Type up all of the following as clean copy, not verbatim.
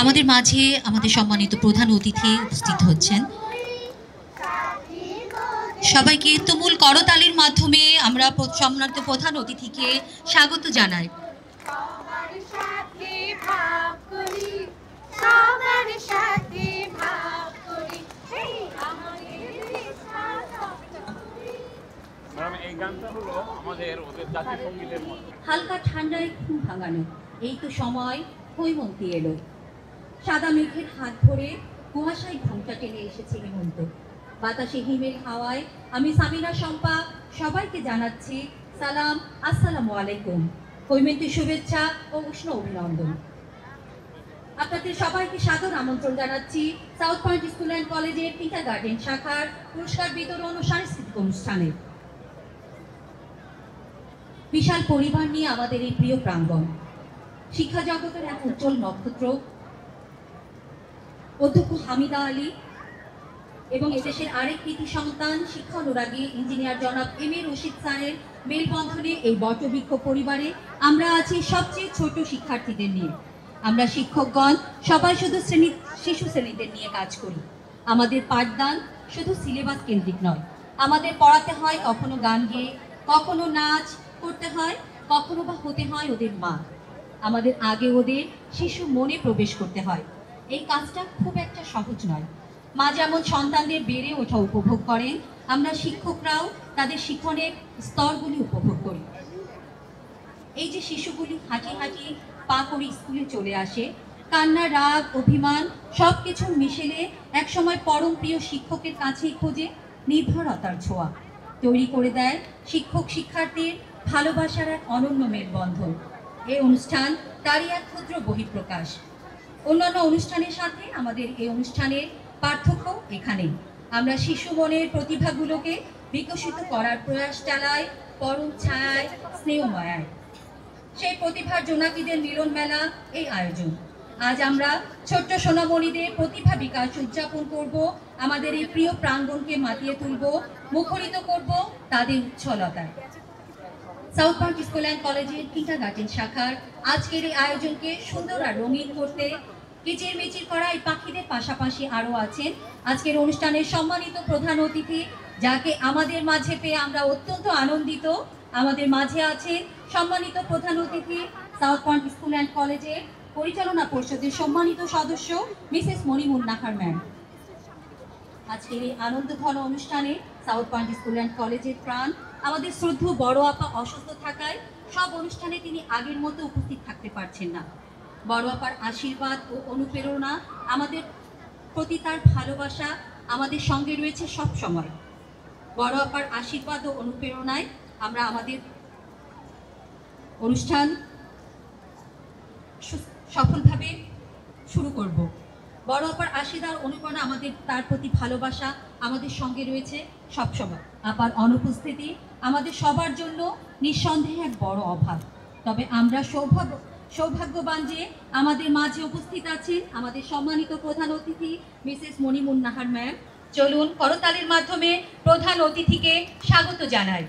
আমাদের মাঝে আমাদের সম্মানিত প্রধান অতিথি উপস্থিত হচ্ছেন। সবাইকে তুমুল করতালির মাধ্যমে আমরা সম্মানিত প্রধান অতিথিকে স্বাগত জানাই। হালকা ঠান্ডায় ঘুম ভাঙানো এই তো সময় হৈমন্তী এলো। সাদা মেঘের হাত ধরে কুয়াশায় ঘুমটা টেনে এসেছে হেমন্ত। বাতাসে হিমেল হাওয়ায় আমি সামিনা শম্পা সবাইকে জানাচ্ছি সালাম, আসসালামু আলাইকুম, হৈমন্তীর শুভেচ্ছা ও উষ্ণ অভিনন্দন। আপনাদের সবাইকে সাদর আমন্ত্রণ জানাচ্ছি সাউথ পয়েন্ট স্কুল অ্যান্ড কলেজের কিন্ডারগার্টেন শাখার পুরস্কার বিতরণ ও সাংস্কৃতিক অনুষ্ঠানে। বিশাল পরিবার নিয়ে আমাদের এই প্রিয় প্রাঙ্গণ, শিক্ষা জগতের এক উজ্জ্বল নক্ষত্র অধ্যক্ষ হামিদা আলী এবং এদেশের আরেক কৃতি সন্তান শিক্ষা অনুরাগী ইঞ্জিনিয়ার জনাব এম এ রশিদ স্যারের মেলবন্ধনে এই বটবৃক্ষ পরিবারে আমরা আছি সবচেয়ে ছোট শিক্ষার্থীদের নিয়ে। আমরা শিক্ষকগণ সবাই শুধু শিশু শ্রেণীদের নিয়ে কাজ করি। আমাদের পাঠদান শুধু সিলেবাস কেন্দ্রিক নয়, আমাদের পড়াতে হয় কখনো গান গেয়ে, কখনো নাচ করতে হয়, কখনো বা হতে হয় ওদের মা। আমাদের আগে ওদের শিশু মনে প্রবেশ করতে হয়। এই কাজটা খুব একটা সহজ নয়। মা যেমন সন্তানদের বেড়ে ওঠা উপভোগ করেন, আমরা শিক্ষকরাও তাদের শিক্ষণের স্তরগুলি উপভোগ করি। এই যে শিশুগুলি হাঁটি হাঁটি পা করে স্কুলে চলে আসে, কান্না, রাগ, অভিমান সব কিছুর মিশেলে একসময় পরম প্রিয় শিক্ষকের কাছেই খোঁজে নির্ভরতার ছোঁয়া, তৈরি করে দেয় শিক্ষক শিক্ষার্থীর ভালোবাসার এক অনন্য মেলবন্ধন। এই অনুষ্ঠান তারই এক ক্ষুদ্র বহিঃপ্রকাশ। অন্যান্য অনুষ্ঠানের সাথে আমাদের এই অনুষ্ঠানের পার্থক্য এখানেই। আমরা শিশু মনের প্রতিভাগুলোকে বিকশিত করার প্রয়াস চালাই পরম ছায়ায়, স্নেহ মায়ায়। সেই প্রতিভার জোনাকিদের মিলন মেলা এই আয়োজন। আজ আমরা ছোট্ট সোনামণিদের প্রতিভা বিকাশ উদযাপন করব, আমাদের এই প্রিয় প্রাঙ্গণকে মাতিয়ে তুলব, মুখরিত করব তাদের উচ্ছলতায়। সাউথ পয়েন্ট স্কুল অ্যান্ড কলেজের কিন্ডারগার্টেন শাখার আজকের এই আয়োজনকে সুন্দর আর রঙিন করতে কিচিরমিচির করা এই পাখিদের পাশাপাশি আরও আছেন আজকের অনুষ্ঠানের সম্মানিত প্রধান অতিথি, যাকে আমাদের মাঝে পেয়ে আমরা অত্যন্ত আনন্দিত। আমাদের মাঝে আছেন সম্মানিত প্রধান অতিথি সাউথ পয়েন্ট স্কুল অ্যান্ড কলেজের পরিচালনা পরিষদের সম্মানিত সদস্য মিসেস মনিমুন নাহার ম্যাম। আজকের এই আনন্দঘন অনুষ্ঠানে সাউথ পয়েন্ট স্কুল অ্যান্ড কলেজের প্রাণ আমাদের শ্রদ্ধেয় বড় আপা অসুস্থ থাকায় সব অনুষ্ঠানে তিনি আগের মতো উপস্থিত থাকতে পারছেন না। বড় আপার আশীর্বাদ ও অনুপ্রেরণা আমাদের প্রতি তার ভালোবাসা আমাদের সঙ্গে রয়েছে সব সময়। বড় আপার আশীর্বাদ ও অনুপ্রেরণায় আমরা আমাদের অনুষ্ঠান সফলভাবে শুরু করব। বড় আপার আশীর্বাদ অনুপ্রেরণা আমাদের তার প্রতি ভালোবাসা আমাদের সঙ্গে রয়েছে সব সময়। আপার অনুপস্থিতি আমাদের সবার জন্য নিঃসন্দেহে এক বড় অভাব। তবে আমরা সৌভাগ্যবান যে আমাদের মাঝে উপস্থিত আছেন আমাদের সম্মানিত প্রধান অতিথি মিসেস মনিমুন নাহার ম্যাম। চলুন করতালির মাধ্যমে প্রধান অতিথিকে স্বাগত জানাই।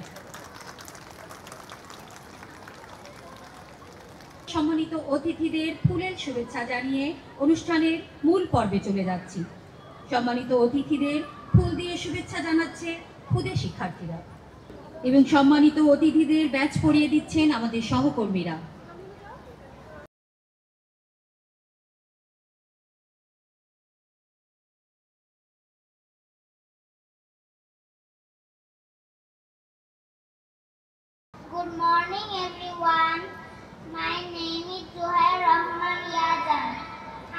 সম্মানিত অতিথিদের ফুলের শুভেচ্ছা জানিয়ে অনুষ্ঠানের মূল পর্বে চলে যাচ্ছি। সম্মানিত অতিথিদের ফুল দিয়ে শুভেচ্ছা জানাচ্ছে ক্ষুদে শিক্ষার্থীরা এবং সম্মানিত অতিথিদের ব্যাচ পরিয়ে দিচ্ছেন আমাদের সহকর্মীরা। Good morning everyone. My name is Zuhair Rahman Yazan.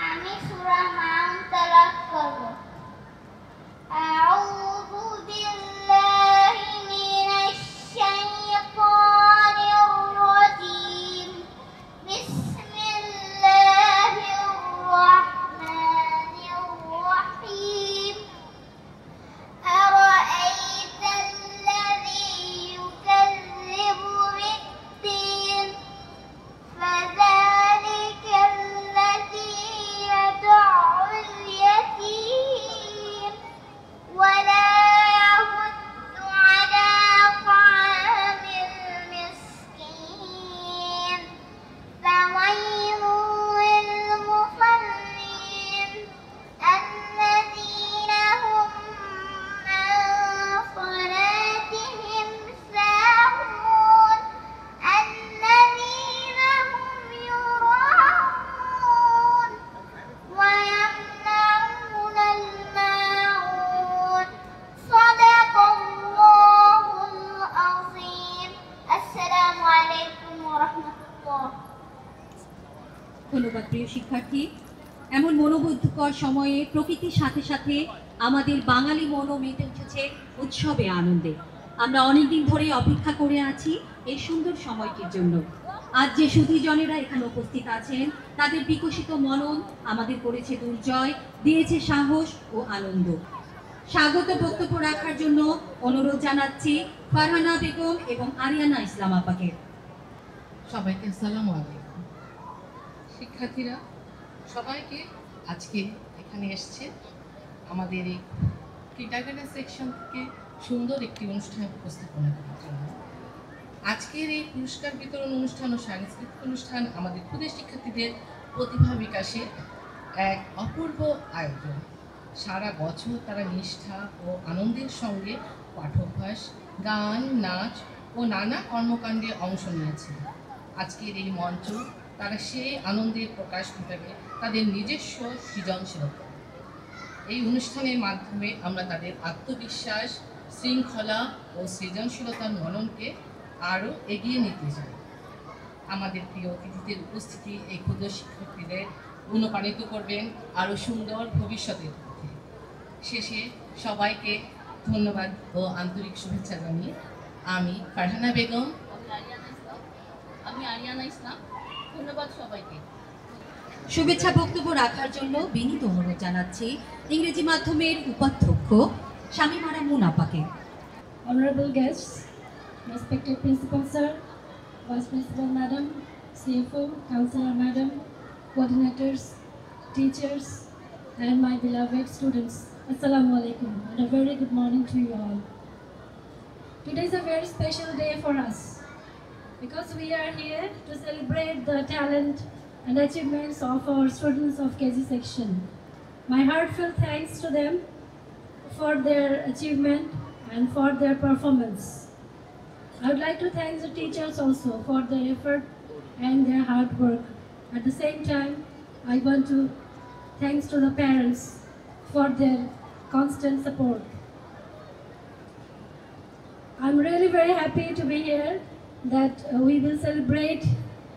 আমি সূরা নাম তেলাওয়াত করব। আউযু বিল্লাহি মিনাশ শাইতানির রাজীম। বিসমিল্লাহির রাহমানির রাহিম। أرأيت الذي يكذب بالدين فذلك الذي يدع اليتيم ولا يحض على طعام المسكين فويل للمصلين الذين هم عن صلاتهم ساهون الذين هم يراءون ويمنعون الماعون صدق الله العظيم السلام عليكم ورحمة الله। ধন্যবাদ প্রিয় শিক্ষার্থী। এমন মনোবুদ্ধকর সময়ে প্রকৃতির সাথে সাথে আমাদের বাঙালি মনও মেতে উঠেছে উৎসবে আনন্দে। আমরা অনেকদিন ধরে অপেক্ষা করে আছি এই সুন্দর সময়টির জন্য। আজ যে সুধীজনেরা এখানে উপস্থিত আছেন তাদের বিকশিত মনন আমাদের করেছে দুর্জয়, দিয়েছে সাহস ও আনন্দ। স্বাগত বক্তব্য রাখার জন্য অনুরোধ জানাচ্ছি ফারহানা বেগম এবং আরিয়ানা ইসলাম আপাকে। সবাইকে আসসালামু আলাইকুম। শিক্ষার্থীরা সবাইকে আজকে এখানে এসছে আমাদের এই কিন্ডারগার্টেন সেকশন থেকে সুন্দর একটি অনুষ্ঠান উপস্থাপনা করার জন্য। আজকের এই পুরস্কার বিতরণ অনুষ্ঠান ও সাংস্কৃতিক অনুষ্ঠান আমাদের ক্ষুদে শিক্ষার্থীদের প্রতিভা বিকাশে এক অপূর্ব আয়োজন। সারা বছর তারা নিষ্ঠা ও আনন্দের সঙ্গে পাঠ্যাভ্যাস, গান, নাচ ও নানা কর্মকাণ্ডে অংশ নিয়েছে। আজকের এই মঞ্চ তারা সেই আনন্দের প্রকাশ ঘটাবে তাদের নিজস্ব সৃজনশীলতা। এই অনুষ্ঠানের মাধ্যমে আমরা তাদের আত্মবিশ্বাস, শৃঙ্খলা ও সৃজনশীলতার মননকে আরও এগিয়ে নিতে চাই। আমাদের প্রিয় অতিথিদের উপস্থিতি এই ক্ষুদ্র শিক্ষার্থীদের অনুপ্রাণিত করবেন আরও সুন্দর ভবিষ্যতের পথে। শেষে সবাইকে ধন্যবাদ ও আন্তরিক শুভেচ্ছা জানিয়ে আমি ফারহানা বেগম, আমি আরিয়ানা ইসলাম। ধন্যবাদ সবাইকে। শুভেচ্ছা বক্তব্য রাখার জন্য বিনীত অনুরোধ জানাচ্ছি ইংরেজি মাধ্যমের উপাধ্যক্ষ শামীমারা মুন আপাকে। Honorable guests, respected Principal Sir, Vice Principal Madam, CFO, Counselor Madam, coordinators, teachers, and my beloved students. Assalamu alaikum and a very good morning to you all. Today is a very special day for us because we are here to celebrate the talent and achievements of our students of KG section. My heartfelt thanks to them for their achievement and for their performance. I would like to thank the teachers also for their effort and their hard work. At the same time, I want to thanks to the parents for their constant support. I'm really very happy to be here that we will celebrate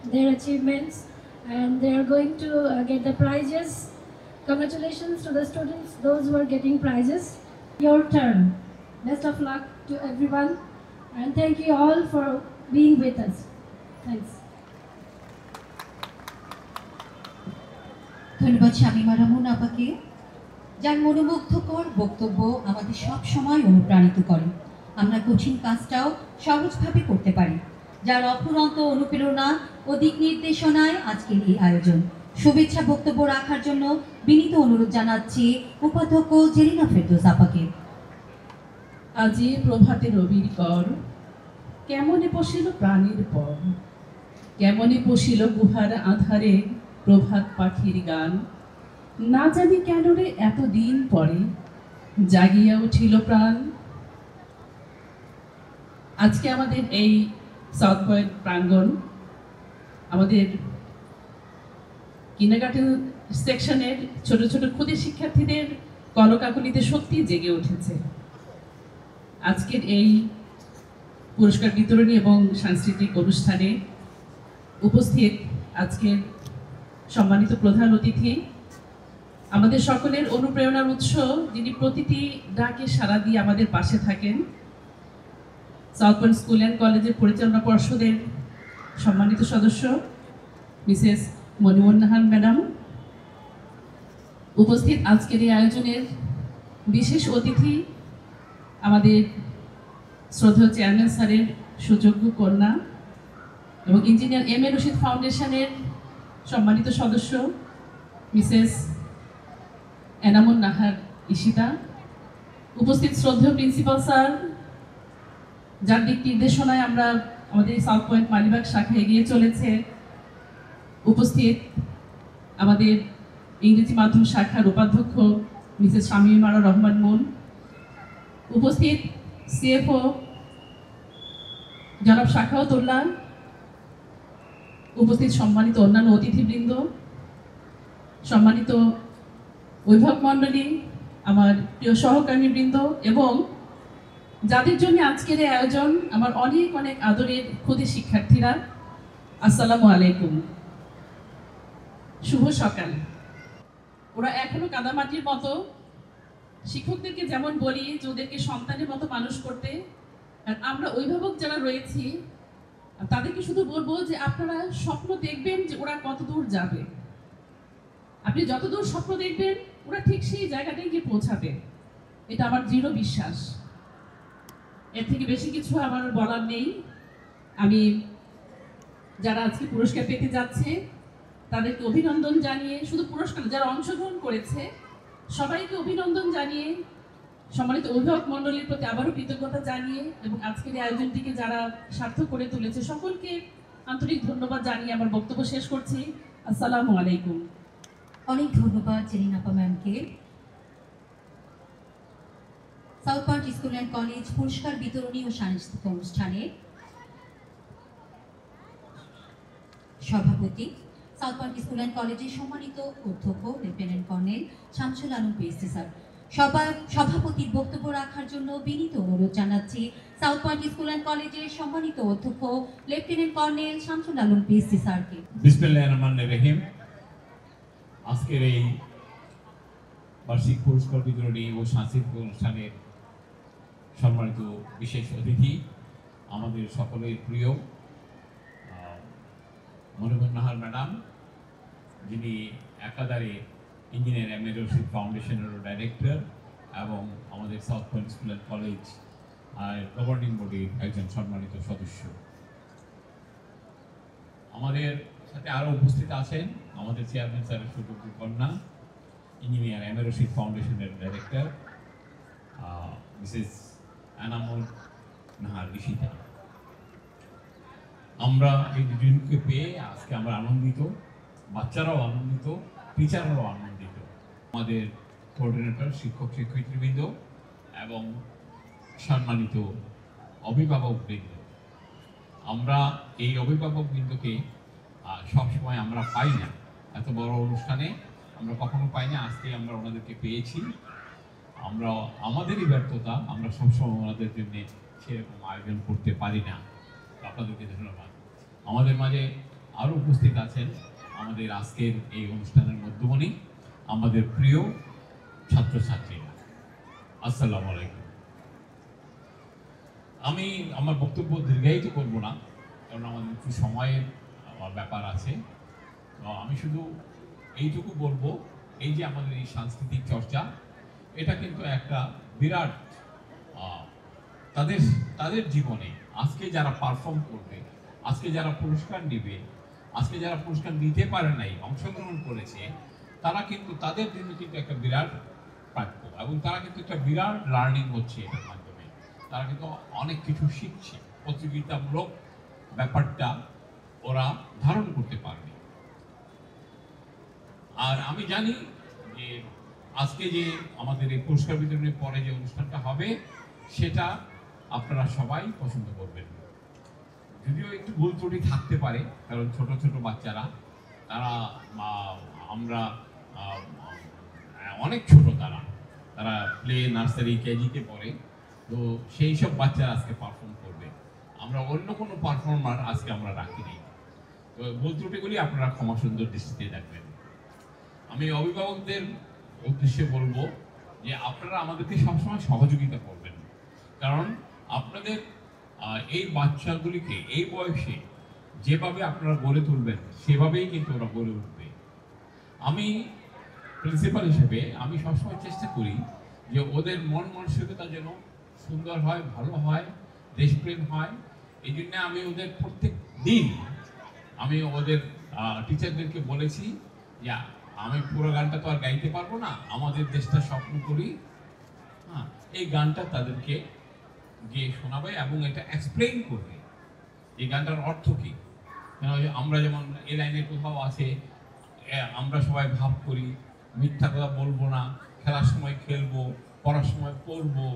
their achievements and they are going to get the prizes. Congratulations to the students, those who are getting prizes. Your turn. Best of luck to everyone and thank you all for being with us. Thanks. ধন্যবাদ শামিমা রহমান আপাকে, যার মনোমুগ্ধকর বক্তব্য আমাদের সব সময় অনুপ্রাণিত করে। আমরা কঠিন কাজটাও সহজভাবে করতে পারি, যার অফুরন্ত অনুপ্রেরণা ও দিক নির্দেশনায় আজকের এই আয়োজন। শুভেচ্ছা বক্তব্য রাখার জন্য বিনীত অনুরোধ জানাচ্ছি উপাধ্যক্ষ জেরিনা ফেরদৌস আপাকে। আজি প্রভাতে রবির কর, কেমনে পশিল প্রাণীর পর, কেমনে পশিল গুহার আধারে প্রভাত পাখির গান, না জানি কেন রে এতদিন পরে জাগিয়া উঠিল প্রাণ। আজকে আমাদের এই সাউথ পয়েন্ট প্রাঙ্গণ আমাদের কিন্ডারগার্টেন সেকশনের ছোট ছোট ক্ষুদে শিক্ষার্থীদের কলকাকলিতে সত্যি জেগে উঠেছে। আজকের এই পুরস্কার বিতরণী এবং সাংস্কৃতিক অনুষ্ঠানে উপস্থিত আজকের সম্মানিত প্রধান অতিথি, আমাদের সকলের অনুপ্রেরণার উৎস, যিনি প্রতিটি ডাকে সাড়া দিয়ে আমাদের পাশে থাকেন, সাউথ পয়েন্ট স্কুল অ্যান্ড কলেজের পরিচালনা পর্ষদের সম্মানিত সদস্য মিসেস মনিমুন নাহার ম্যাডাম, উপস্থিত আজকের এই আয়োজনের বিশেষ অতিথি আমাদের শ্রদ্ধেয় চেয়ারম্যান স্যারের সুযোগ্য কন্যা এবং ইঞ্জিনিয়ার এম এ রশিদ ফাউন্ডেশনের সম্মানিত সদস্য মিসেস এনামুন নাহার ঈশিতা, উপস্থিত শ্রদ্ধেয় প্রিন্সিপাল স্যার, যার দিক নির্দেশনায় আমরা আমাদের সাউথ পয়েন্ট মালিবাগ শাখা এগিয়ে চলেছে, উপস্থিত আমাদের ইংরেজি মাধ্যম শাখার উপাধ্যক্ষ মিসেস শামিমা রহমান মুন, উপস্থিত সিএফও জনাব শাখাওয়াতুল্লাহ, উপস্থিত সম্মানিত অন্যান্য অতিথিবৃন্দ, সম্মানিত অভিভাবক মণ্ডলী, আমার প্রিয় সহকর্মীবৃন্দ এবং যাদের জন্য আজকের এই আয়োজন, আমার অনেক অনেক আদরের ক্ষুদে শিক্ষার্থীরা, আসসালামু আলাইকুম, শুভ সকাল। ওরা এখনো কাদামাটির মতো, শিক্ষকদেরকে যেমন বলি যে ওদেরকে সন্তানের মতো মানুষ করতে, আর আমরা অভিভাবক যারা রয়েছি তাদেরকে শুধু বলবো যে আপনারা স্বপ্ন দেখবেন যে ওরা কত দূর যাবে। আপনি যতদূর স্বপ্ন দেখবেন ওরা ঠিক সেই জায়গাটায় গিয়ে পৌঁছাবে, এটা আমার দৃঢ় বিশ্বাস। এর থেকে বেশি কিছু আমার বলার নেই। আমি যারা আজকে পুরস্কার পেতে যাচ্ছে তাদেরকে অভিনন্দন জানিয়ে, শুধু পুরস্কার যারা অংশগ্রহণ করেছে সবাইকে অভিনন্দন জানিয়ে, সম্মানিত অভিভাবক মণ্ডলীর প্রতি আবারও কৃতজ্ঞতা জানিয়ে এবং আজকের এই আয়োজনটিকে যারা সার্থক করে তুলেছে সকলকে আন্তরিক ধন্যবাদ জানিয়ে আমার বক্তব্য শেষ করছি। আসসালামু আলাইকুম। অনেক ধন্যবাদ জেরিনা আপা ম্যামকে। South point school and college পুরস্কার বিতরণী ও সাংস্কৃতিক অনুষ্ঠানে সভাপতি সাউথ পয়েন্ট স্কুল অ্যান্ড কলেজের সম্মানিত অধ্যক্ষ lieutenant colonel Shamsul Alam PSC sir, সভাপতির বক্তব্য রাখার জন্য বিনীত অনুরোধ জানাচ্ছি সাউথ পয়েন্ট স্কুল অ্যান্ড কলেজের সম্মানিত অধ্যক্ষ lieutenant colonel Shamsul Alam PSC স্যারকে। বিসমিল্লাহির রহমানির রহিম। আজকের এই বার্ষিক পুরস্কার বিতরণী ও সাংস্কৃতিক অনুষ্ঠানের সম্মানিত বিশেষ অতিথি, আমাদের সকলের প্রিয় মনিমুন নাহার ম্যাডাম, যিনি একাধারে engineer M A Rashid ফাউন্ডেশনেরও director এবং আমাদের south point school and college governing বডির একজন সম্মানিত সদস্য। আমাদের সাথে আরও উপস্থিত আছেন আমাদের চেয়ারম্যান স্যারের সুযোগ্য কন্যা, ইঞ্জিনিয়ার এম এ রশিদ ফাউন্ডেশনের ডাইরেক্টর মিসেস এনামুন নাহার ঈশিতা। আমরা এই দুজনকে পেয়ে আজকে আমরা আনন্দিত, বাচ্চারাও আনন্দিত, টিচাররাও আনন্দিত, আমাদের কোঅর্ডিনেটর, শিক্ষক শিক্ষয়িত্রীবৃন্দ এবং সম্মানিত অভিভাবকবৃন্দ, আমরা এই অভিভাবক বৃন্দকে সবসময় আমরা পাই না, এত বড় অনুষ্ঠানে আমরা কখনো পাই না। আজকে আমরা ওনাদেরকে পেয়েছি। আমরা আমাদেরই ব্যর্থতা, আমরা সবসময় ওনাদের জন্য সেরকম আয়োজন করতে পারি না। আপনাদেরকে ধন্যবাদ। আমাদের মাঝে আরও উপস্থিত আছেন আমাদের আজকের এই অনুষ্ঠানের মধ্যমণি আমাদের প্রিয় ছাত্রছাত্রীরা। আসসালামু আলাইকুম। আমি আমার বক্তব্য দীর্ঘায়িত করব না, কারণ আমাদের একটু সময়ের ব্যাপার আছে। তো আমি শুধু এইটুকু বলবো, এই যে আমাদের এই সাংস্কৃতিক চর্চা, এটা কিন্তু একটা বিরাট তাদের জীবনে আজকে যারা পারফর্ম করবে, আজকে যারা পুরস্কার নেবে, আজকে যারা পুরস্কার নিতে পারে নাই, অংশগ্রহণ করেছে, তারা কিন্তু তাদের জন্য কিন্তু একটা বিরাট প্রাপ্য, এবং তারা কিন্তু একটা বিরাট লার্নিং হচ্ছে এটার মাধ্যমে। তারা কিন্তু অনেক কিছু শিখছে, প্রতিযোগিতামূলক ব্যাপারটা ওরা ধারণ করতে পারবে। আর আমি জানি যে আজকে যে আমাদের এই পুরস্কার বিতরণের পরে যে অনুষ্ঠানটা হবে, সেটা আপনারা সবাই পছন্দ করবেন। যদিও একটু ভুল ত্রুটি থাকতে পারে, কারণ ছোট ছোট বাচ্চারা, তারা আমরা অনেক ছোট, তারা প্লে, নার্সারি, কেজিতে পড়ে। তো সেই সব বাচ্চারা আজকে পারফর্ম করবে। আমরা অন্য কোনো পারফর্মার আজকে আমরা রাখিনি। তো ভুল ত্রুটিগুলি আপনারা ক্ষমা সুন্দর দৃষ্টিতে দেখবেন। আমি অভিভাবকদের উদ্দেশ্যে বলবো যে আপনারা আমাদেরকে সবসময় সহযোগিতা করবেন, কারণ আপনাদের এই বাচ্চাগুলিকে এই বয়সে যেভাবে আপনারা গড়ে তুলবেন, সেভাবেই কিন্তু ওরা গড়ে উঠবে। আমি প্রিন্সিপাল হিসেবে আমি সবসময় চেষ্টা করি যে ওদের মন মানসিকতা যেন সুন্দর হয়, ভালো হয়, দেশপ্রেম হয়। এই জন্য আমি ওদের প্রত্যেক দিন আমি ওদের টিচারদেরকে বলেছি যে আমি পুরো গানটা তো আর গাইতে পারবো না, আমাদের দেশটা স্বপ্ন করি, হ্যাঁ, এই গানটা তাদেরকে গিয়ে শোনাবে এবং এটা এক্সপ্লেইন করবে এই গানটার অর্থ কী। আমরা যেমন এই লাইনে কোথাও আছে, আমরা সবাই ভাব করি, মিথ্যা কথা বলবো না, খেলার সময় খেলবো, পড়ার সময় পড়বো,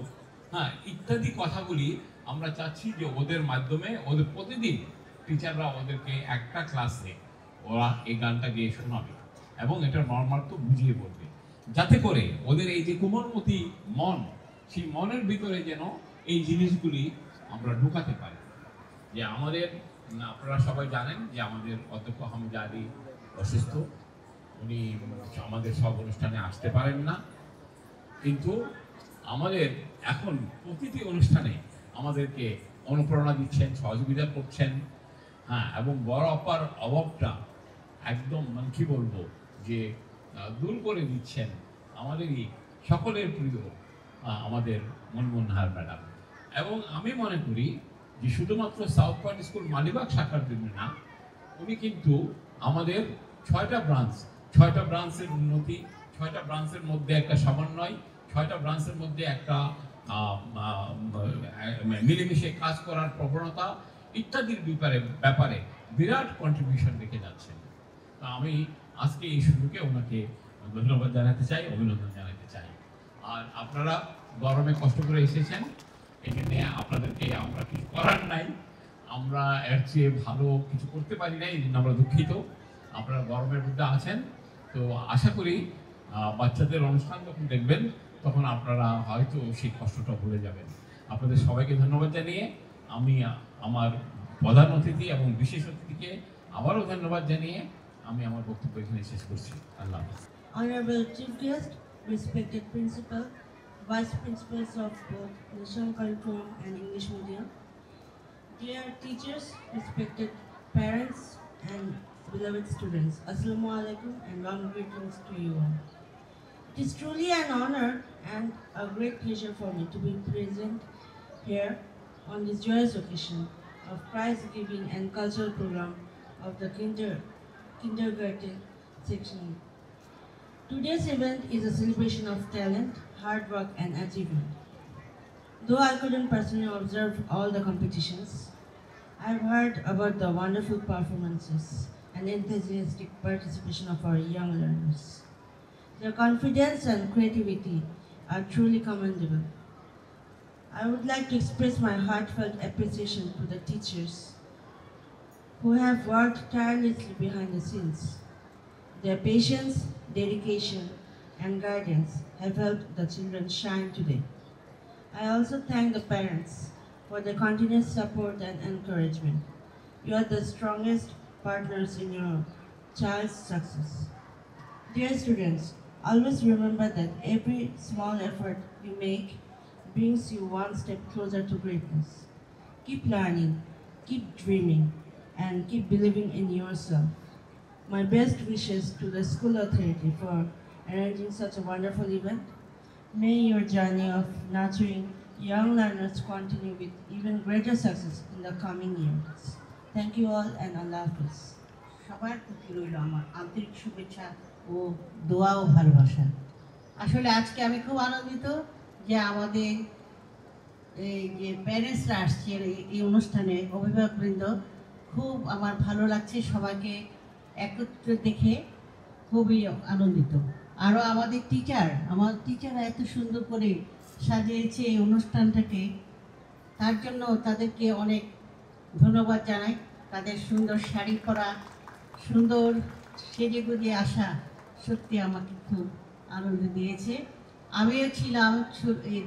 হ্যাঁ, ইত্যাদি কথাগুলি আমরা চাচ্ছি যে ওদের মাধ্যমে, ওদের প্রতিদিন টিচাররা ওদেরকে একটা ক্লাসে ওরা এই গানটা গিয়ে শোনাবে এবং এটা মর্মার্থ বুঝিয়ে বলবে, যাতে করে ওদের এই যে কোমলমতি মন, সেই মনের ভিতরে যেন এই জিনিসগুলি আমরা ঢুকাতে পারি। যে আমাদের, আপনারা সবাই জানেন যে আমাদের অধ্যক্ষ হামিদা আলী অসুস্থ, উনি আমাদের সব অনুষ্ঠানে আসতে পারেন না, কিন্তু আমাদের এখন প্রতিটি অনুষ্ঠানে আমাদেরকে অনুপ্রেরণা দিচ্ছেন, সহযোগিতা করছেন, হ্যাঁ, এবং বড় অপার অভাবটা একদম মানে কি বলবো যে দূর করে দিচ্ছেন আমাদেরই সকলের প্রিয় আমাদের মনমোহন ম্যাডাম। এবং আমি মনে করি যে শুধুমাত্র সাউথ পয়েন্ট স্কুল মালিবাগ শাখার জন্য না, উনি কিন্তু আমাদের 6টা ব্রাঞ্চের উন্নতি, 6টা ব্রাঞ্চের মধ্যে একটা সমন্বয়, 6টা ব্রাঞ্চের মধ্যে একটা মিলেমিশে কাজ করার প্রবণতা ইত্যাদির ব্যাপারে বিরাট কন্ট্রিবিউশন রেখে যাচ্ছেন। তা আমি আজকে এই সুযোগে ওনাকে ধন্যবাদ জানাতে চাই, অভিনন্দন জানাতে চাই। আর আপনারা গরমে কষ্ট করে এসেছেন, এখানে আপনাদেরকে আমরা কিছু করার নাই, আমরা এর চেয়ে ভালো কিছু করতে পারি নাই, এই জন্য আমরা দুঃখিত। আপনারা গরমের মধ্যে আছেন, তো আশা করি বাচ্চাদের অনুষ্ঠান যখন দেখবেন তখন আপনারা হয়তো সেই কষ্টটা ভুলে যাবেন। আপনাদের সবাইকে ধন্যবাদ জানিয়ে আমি আমার প্রধান অতিথি এবং বিশেষ অতিথিকে আবারও ধন্যবাদ জানিয়ে আমি আমার বক্তব্য এখানে শেষ করছি। আল্লাহ হাফেজ। Honorable Chief Guest, respected Principal, Vice Principals of both National Curriculum and English Medium, dear teachers, respected parents and beloved students, Assalamu alaikum and warm greetings to you all. It is truly an honor and a great pleasure for me to be present here on this joyous occasion of prize giving and cultural program of the kindergarten section. Today's event is a celebration of talent, hard work and achievement. Though I couldn't personally observe all the competitions, I've heard about the wonderful performances and enthusiastic participation of our young learners. Their confidence and creativity are truly commendable. I would like to express my heartfelt appreciation to the teachers who have worked tirelessly behind the scenes. Their patience, dedication, and guidance have helped the children shine today. I also thank the parents for their continuous support and encouragement. You are the strongest partners in your child's success. Dear students, always remember that every small effort you make brings you one step closer to greatness. Keep learning, keep dreaming, and keep believing in yourself. My best wishes to the school authority for arranging such a wonderful event. May your journey of nurturing young learners continue with even greater success in the coming years. Thank you all and Allah Hafiz. সবার প্রতি রইল আমার আন্তরিক শুভেচ্ছা ও দোয়া ও ভালোবাসা। আসলে আজকে আমি খুব আনন্দিত যে আমাদের এই যে প্যারেন্টসরা আসছে এই অনুষ্ঠানে, অভিভাবকবৃন্দ, খুব আমার ভালো লাগছে সবাইকে একত্রে দেখে, খুবই আনন্দিত। আরও আমাদের টিচাররা এত সুন্দর করে সাজিয়েছে এই অনুষ্ঠানটাকে, তার জন্য তাদেরকে অনেক ধন্যবাদ জানাই। তাদের সুন্দর শাড়ি পরা, সুন্দর সেজেগুজে আসা সত্যি আমাকে খুব আনন্দ দিয়েছে। আমিও ছিলাম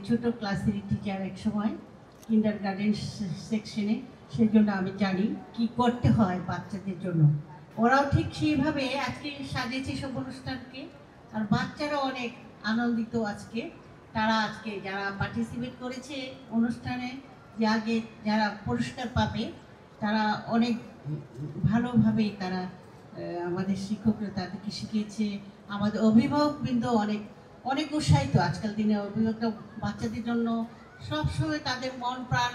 ছোট ক্লাসের টিচার এক সময়, কিন্ডার গার্ডেন সেকশনে, সেই জন্য আমি জানি কি করতে হয় বাচ্চাদের জন্য। ওরাও ঠিক সেইভাবে আজকে সাজিয়েছে সব অনুষ্ঠানকে, আর বাচ্চারা অনেক আনন্দিত আজকে। তারা আজকে যারা পার্টিসিপেট করেছে অনুষ্ঠানে, যে আগে যারা পুরস্কার পাবে, তারা অনেক ভালোভাবে তারা আমাদের শিক্ষকরা তাদেরকে শিখিয়েছে। আমাদের অভিভাবকবৃন্দ অনেক অনেক উৎসাহিত। আজকাল দিনে অভিভাবকরা বাচ্চাদের জন্য সবসময় তাদের মন প্রাণ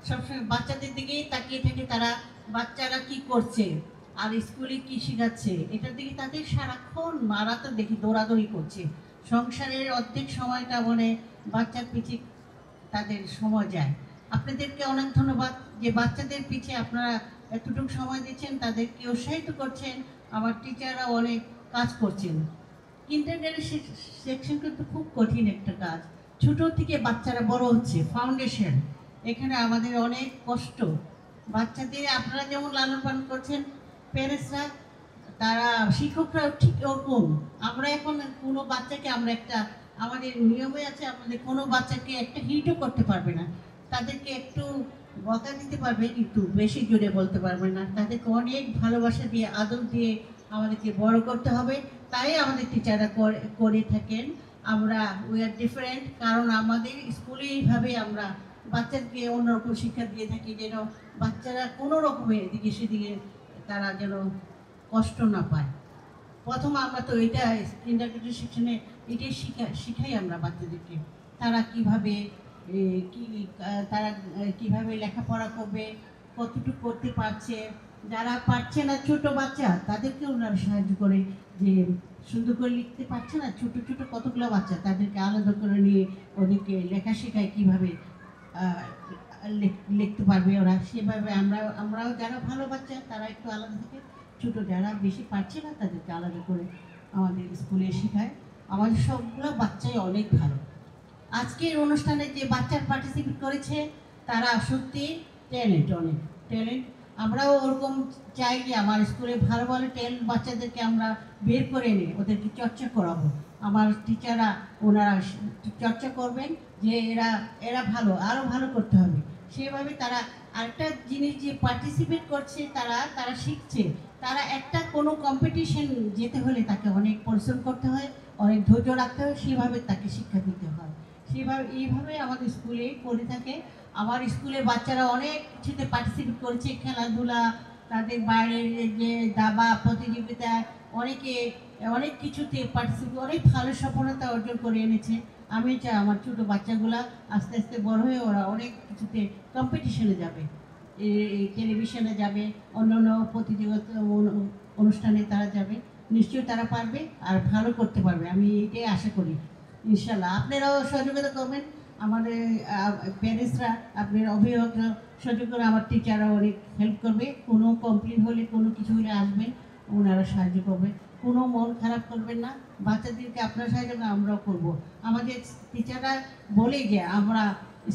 সবসময় বাচ্চাদের দিকেই তাকিয়ে থাকে, তারা বাচ্চারা কি করছে আর স্কুলে কি শেখাচ্ছে এটার দিকে তাদের সারাক্ষণ মারা তো দেখি দৌড়াদৌড়ি করছে। সংসারের অর্ধেক সময়টা মানে বাচ্চার পিছিয়ে তাদের সময় যায়। আপনাদেরকে অনেক ধন্যবাদ যে বাচ্চাদের পিছিয়ে আপনারা এতটুকু সময় দিচ্ছেন, তাদেরকে উৎসাহিত করছেন। আমার টিচাররা অনেক কাজ করছেন। কিন্ডারগার্টেন সেকশন কিন্তু খুব কঠিন একটা কাজ। ছোটো থেকে বাচ্চারা বড় হচ্ছে, ফাউন্ডেশন, এখানে আমাদের অনেক কষ্ট। বাচ্চাদের আপনারা যেমন লালন পালন করছেন প্যারেন্টসরা, তারা শিক্ষকরা ঠিক ওরকম। আমরা এখন কোনো বাচ্চাকে আমাদের নিয়মে আছে, আমাদের কোনো বাচ্চাকে একটা হিটও করতে পারবে না, তাদেরকে একটু বকা দিতে পারবে কিন্তু বেশি জোরে বলতে পারবে না। তাদেরকে অনেক ভালোবাসা দিয়ে আদর দিয়ে আমাদেরকে বড় করতে হবে। তাই আমাদের টিচাররা করে থাকেন। আমরা উই আর ডিফারেন্ট, কারণ আমাদের স্কুলে এইভাবে আমরা বাচ্চাদেরকে অন্যরকম শিক্ষা দিয়ে থাকি, যেন বাচ্চারা কোনো রকমের এদিকে সেদিকে তারা যেন কষ্ট না পায়। প্রথম আমরা তো এটা কিন্ডারগার্টেন সেকশনে এটাই শিখাই আমরা বাচ্চাদেরকে, তারা কিভাবে লেখাপড়া করবে, কতটুকু করতে পারছে। যারা পারছে না ছোট বাচ্চা, তাদেরকে ওনারা সাহায্য করে, যে সুন্দর করে লিখতে পারছে না ছোট ছোট কতগুলো বাচ্চা, তাদেরকে আলাদা করে নিয়ে ওদেরকে লেখা শেখায় কীভাবে লিখতে পারবে ওরা। সেভাবে আমরাও যারা ভালো বাচ্চা তারা একটু আলাদা থেকে, ছোটো যারা বেশি পারছে না তাদেরকে আলাদা করে আমাদের স্কুলে শেখায়। আমাদের সবগুলো বাচ্চাই অনেক ভালো। আজকের অনুষ্ঠানে যে বাচ্চারা পার্টিসিপেট করেছে তারা সত্যি অনেক ট্যালেন্ট। আমরাও ওরকম চাই যে আমার স্কুলে ভালো ভালো ট্যালেন্ট বাচ্চাদেরকে আমরা বের করে এনে ওদেরকে চর্চা করাবো। আমার টিচাররা ওনারা চর্চা করবেন যে এরা ভালো, আরও ভালো করতে হবে। সেভাবে তারা আরেকটা জিনিস যে পার্টিসিপেট করছে, তারা শিখছে। তারা কোনো কম্পিটিশন যেতে হলে তাকে অনেক পরিশ্রম করতে হয়, অনেক ধৈর্য রাখতে হয়, সেভাবে তাকে শিক্ষা দিতে হয়। এইভাবে আমাদের স্কুলে করে থাকে। আমার স্কুলে বাচ্চারা অনেক কিছুতে পার্টিসিপেট করেছে, খেলাধুলা, তাদের বাইরের যে দাবা প্রতিযোগিতা, অনেক কিছুতে পার্টিসিপেট, অনেক ভালো সফলতা অর্জন করে এনেছে। আমি চাই আমার ছোটো বাচ্চাগুলা আস্তে আস্তে বড় হয়ে ওরা অনেক কিছুতে কম্পিটিশনে যাবে, টেলিভিশনে যাবে, অন্যান্য প্রতিযোগিতা অনুষ্ঠানে তারা যাবে। নিশ্চয়ই তারা পারবে আর ভালো করতে পারবে, আমি এটাই আশা করি। ইনশাল্লাহ আপনারাও সহযোগিতা করবেন, আমাদের প্যারেন্টসরা, আপনার অভিভাবকরা সহযোগ করে, আমার টিচাররা অনেক হেল্প করবে। কোনো কমপ্লেন হলে, কোনো কিছু হলে আসবেন, ওনারা সাহায্য করবে। কোনো মন খারাপ করবেন না, বাচ্চাদেরকে আপনারা সাহায্য করে আমরাও করবো। আমাদের টিচাররা বলে যে আমরা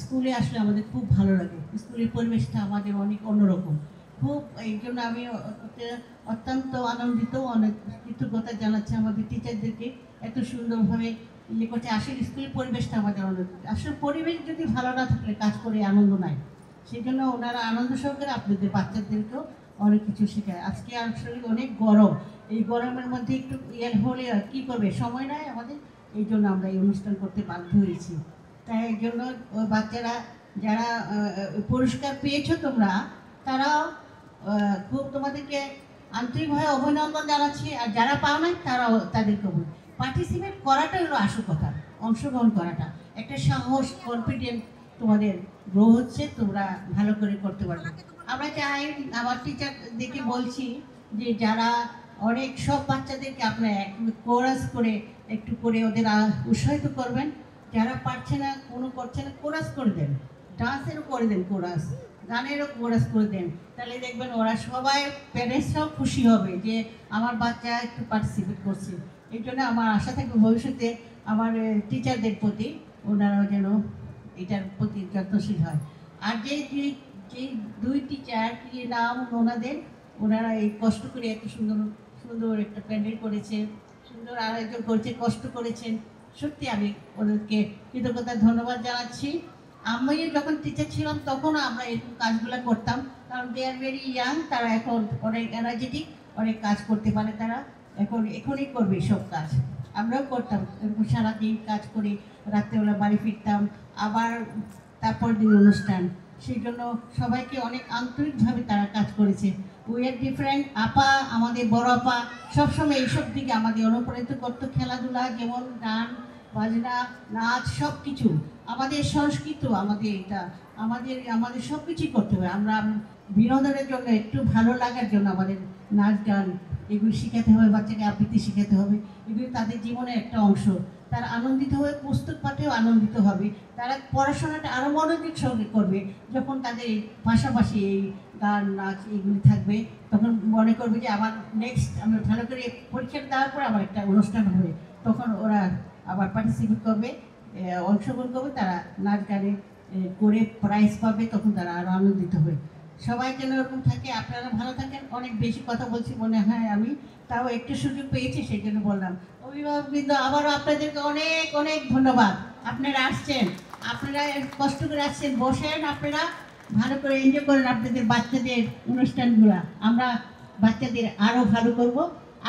স্কুলে আসলে আমাদের খুব ভালো লাগে, স্কুলের পরিবেশটা আমাদের অনেক অন্যরকম। খুব এই জন্য আমি অত্যন্ত আনন্দিত, অনেক কৃতজ্ঞতা জানাচ্ছি আমাদের টিচারদেরকে এত সুন্দরভাবে ইয়ে করছে। আসলে স্কুলের পরিবেশটা আমাদের অনেক, আসলে পরিবেশ যদি ভালো না থাকলে কাজ করে আনন্দ নাই, সেই জন্য ওনারা আনন্দ সহকারে আপনাদের বাচ্চাদেরকেও অনেক কিছু শেখায়। আজকে আসলে অনেক গরম, এই গরমের মধ্যে একটু ইয়ে হলে কী করবে, সময় নাই আমাদের, এই জন্য আমরা এই অনুষ্ঠান করতে বাধ্য হয়েছি। তাই এই জন্য ওই বাচ্চারা যারা পুরস্কার পেয়েছো তোমরা, তারাও খুব তোমাদেরকে আন্তরিকভাবে অভিনন্দন জানাচ্ছি। আর যারা পাও নাই তারাও তাদেরকে বলি, পার্টিসিপেট করাটা হলো আসল কথা, অংশগ্রহণ করাটা একটা সাহস, কনফিডেন্স তোমাদের গ্রো হচ্ছে, তোমরা ভালো করে করতে পারবে। আমরা চাই, আমার টিচারদেরকে বলছি যে যারা অনেক সব বাচ্চাদেরকে আপনার কোরাস করে একটু করে ওদের উৎসাহিত করবেন। যারা পারছে না, কোনো করছে না, কোরাস করে দেন, ডান্সেরও করে দেন কোরাস, গানেরও কোরাস করে দেন, তাহলে দেখবেন ওরা সবাই, প্যারেন্টসরাও খুশি হবে যে আমার বাচ্চা একটু পার্টিসিপেট করছে। এই জন্য আমার আশা থাকবে ভবিষ্যতে আমার টিচারদের প্রতি ওনারাও যেন এটার প্রতি যত্নশীল হয়। আর যে দুই টিচার কি নাম ওনাদের, ওনারা এই কষ্ট করে এত সুন্দর সুন্দর একটা প্যান্ডেল করেছে, সুন্দর আয়োজন করেছে, কষ্ট করেছেন, সত্যি আমি ওদেরকে কৃতজ্ঞতা ধন্যবাদ জানাচ্ছি। আমি যখন টিচার ছিলাম তখনও আমরা এরকম কাজগুলো করতাম, কারণ দে আর ভেরি ইয়াং, তারা এখন অনেক এনার্জেটিক, অনেক কাজ করতে পারে, তারা এখনই করবে সব কাজ। আমরাও করতাম এরকম সারাদিন কাজ করে, রাত্রেবেলা বাড়ি ফিরতাম, আবার তারপর দিন অনুষ্ঠান। সেই জন্য সবাইকে অনেক আন্তরিকভাবে তারা কাজ করেছে। We are different. আপা, আমাদের বড় আপা সবসময় এইসব দিকে আমাদের অনুপ্রাণিত করতো, খেলাধুলা যেমন গান বাজনা নাচ সব কিছু, আমাদের সংস্কৃত, আমাদের এটা আমাদের সব কিছুই করতে হবে। আমরা বিনোদনের জন্য, একটু ভালো লাগার জন্য আমাদের নাচ গান এগুলি শেখাতে হবে, বাচ্চাকে আবৃত্তি শেখাতে হবে, এগুলি তাদের জীবনের একটা অংশ। তারা আনন্দিত হয়ে পুস্তক পাঠেও আনন্দিত হবে, তারা পড়াশোনাটা আরও মনোযোগ সঙ্গে করবে যখন তাদের পাশাপাশি এই গান নাচ এগুলি থাকবে। তখন মনে করবে যে আমার নেক্সট আমি ভালো করে পরীক্ষা দেওয়ার পর আমার একটা অনুষ্ঠান হবে, তখন ওরা আবার পার্টিসিপেট করবে, অংশগ্রহণ করবে, তারা নাচ গানে করে প্রাইজ পাবে, তখন তারা আরও আনন্দিত হবে। সবাই যেন এরকম থাকে, আপনারা ভালো থাকেন। অনেক বেশি কথা বলছি মনে হয় আমি, তাও একটু সুযোগ পেয়েছি সেই জন্য বললাম। অভিভাবকবৃন্দ, আবারও আপনাদেরকে অনেক অনেক ধন্যবাদ। আপনারা আসছেন, আপনারা কষ্ট করে আসছেন, বসেন, আপনারা ভালো করে এনজয় করেন আপনাদের বাচ্চাদের অনুষ্ঠানগুলো। আমরা বাচ্চাদের আরও ভালো করব,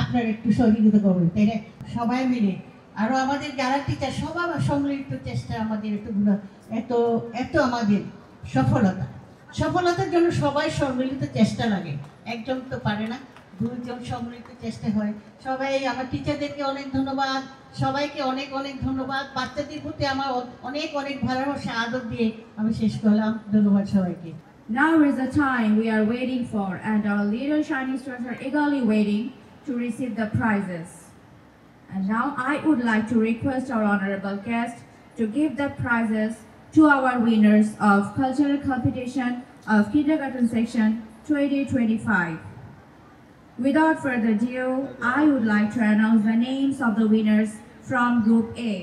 আপনারা একটু সহযোগিতা করবেন, তাই না? সবাই মিলে আরও আমাদের যারা টিচার সবার সম্মিলিত চেষ্টা, আমাদের এতগুলো এত এত আমাদের সফলতার জন্য সবাই সম্মিলিত চেষ্টা লাগে, একজন তো পারে না, দুইজন সম্মিলিত চেষ্টা হয়। সবাই আমার টিচারদেরকে অনেক ধন্যবাদ, সবাইকে অনেক অনেক ধন্যবাদ। বাচ্চাদের প্রতি আমার অনেক অনেক ভালোবাসা আদর দিয়ে আমি শেষ করলাম। ধন্যবাদ সবাইকে। Now is the time we are waiting for, and our little shining stars are eagerly waiting to receive the prizes. And now I would like to request our honorable guest to give the prizes to our winners of cultural competition of kindergarten section 2025. Without further ado, I would like to announce the names of the winners from Group A.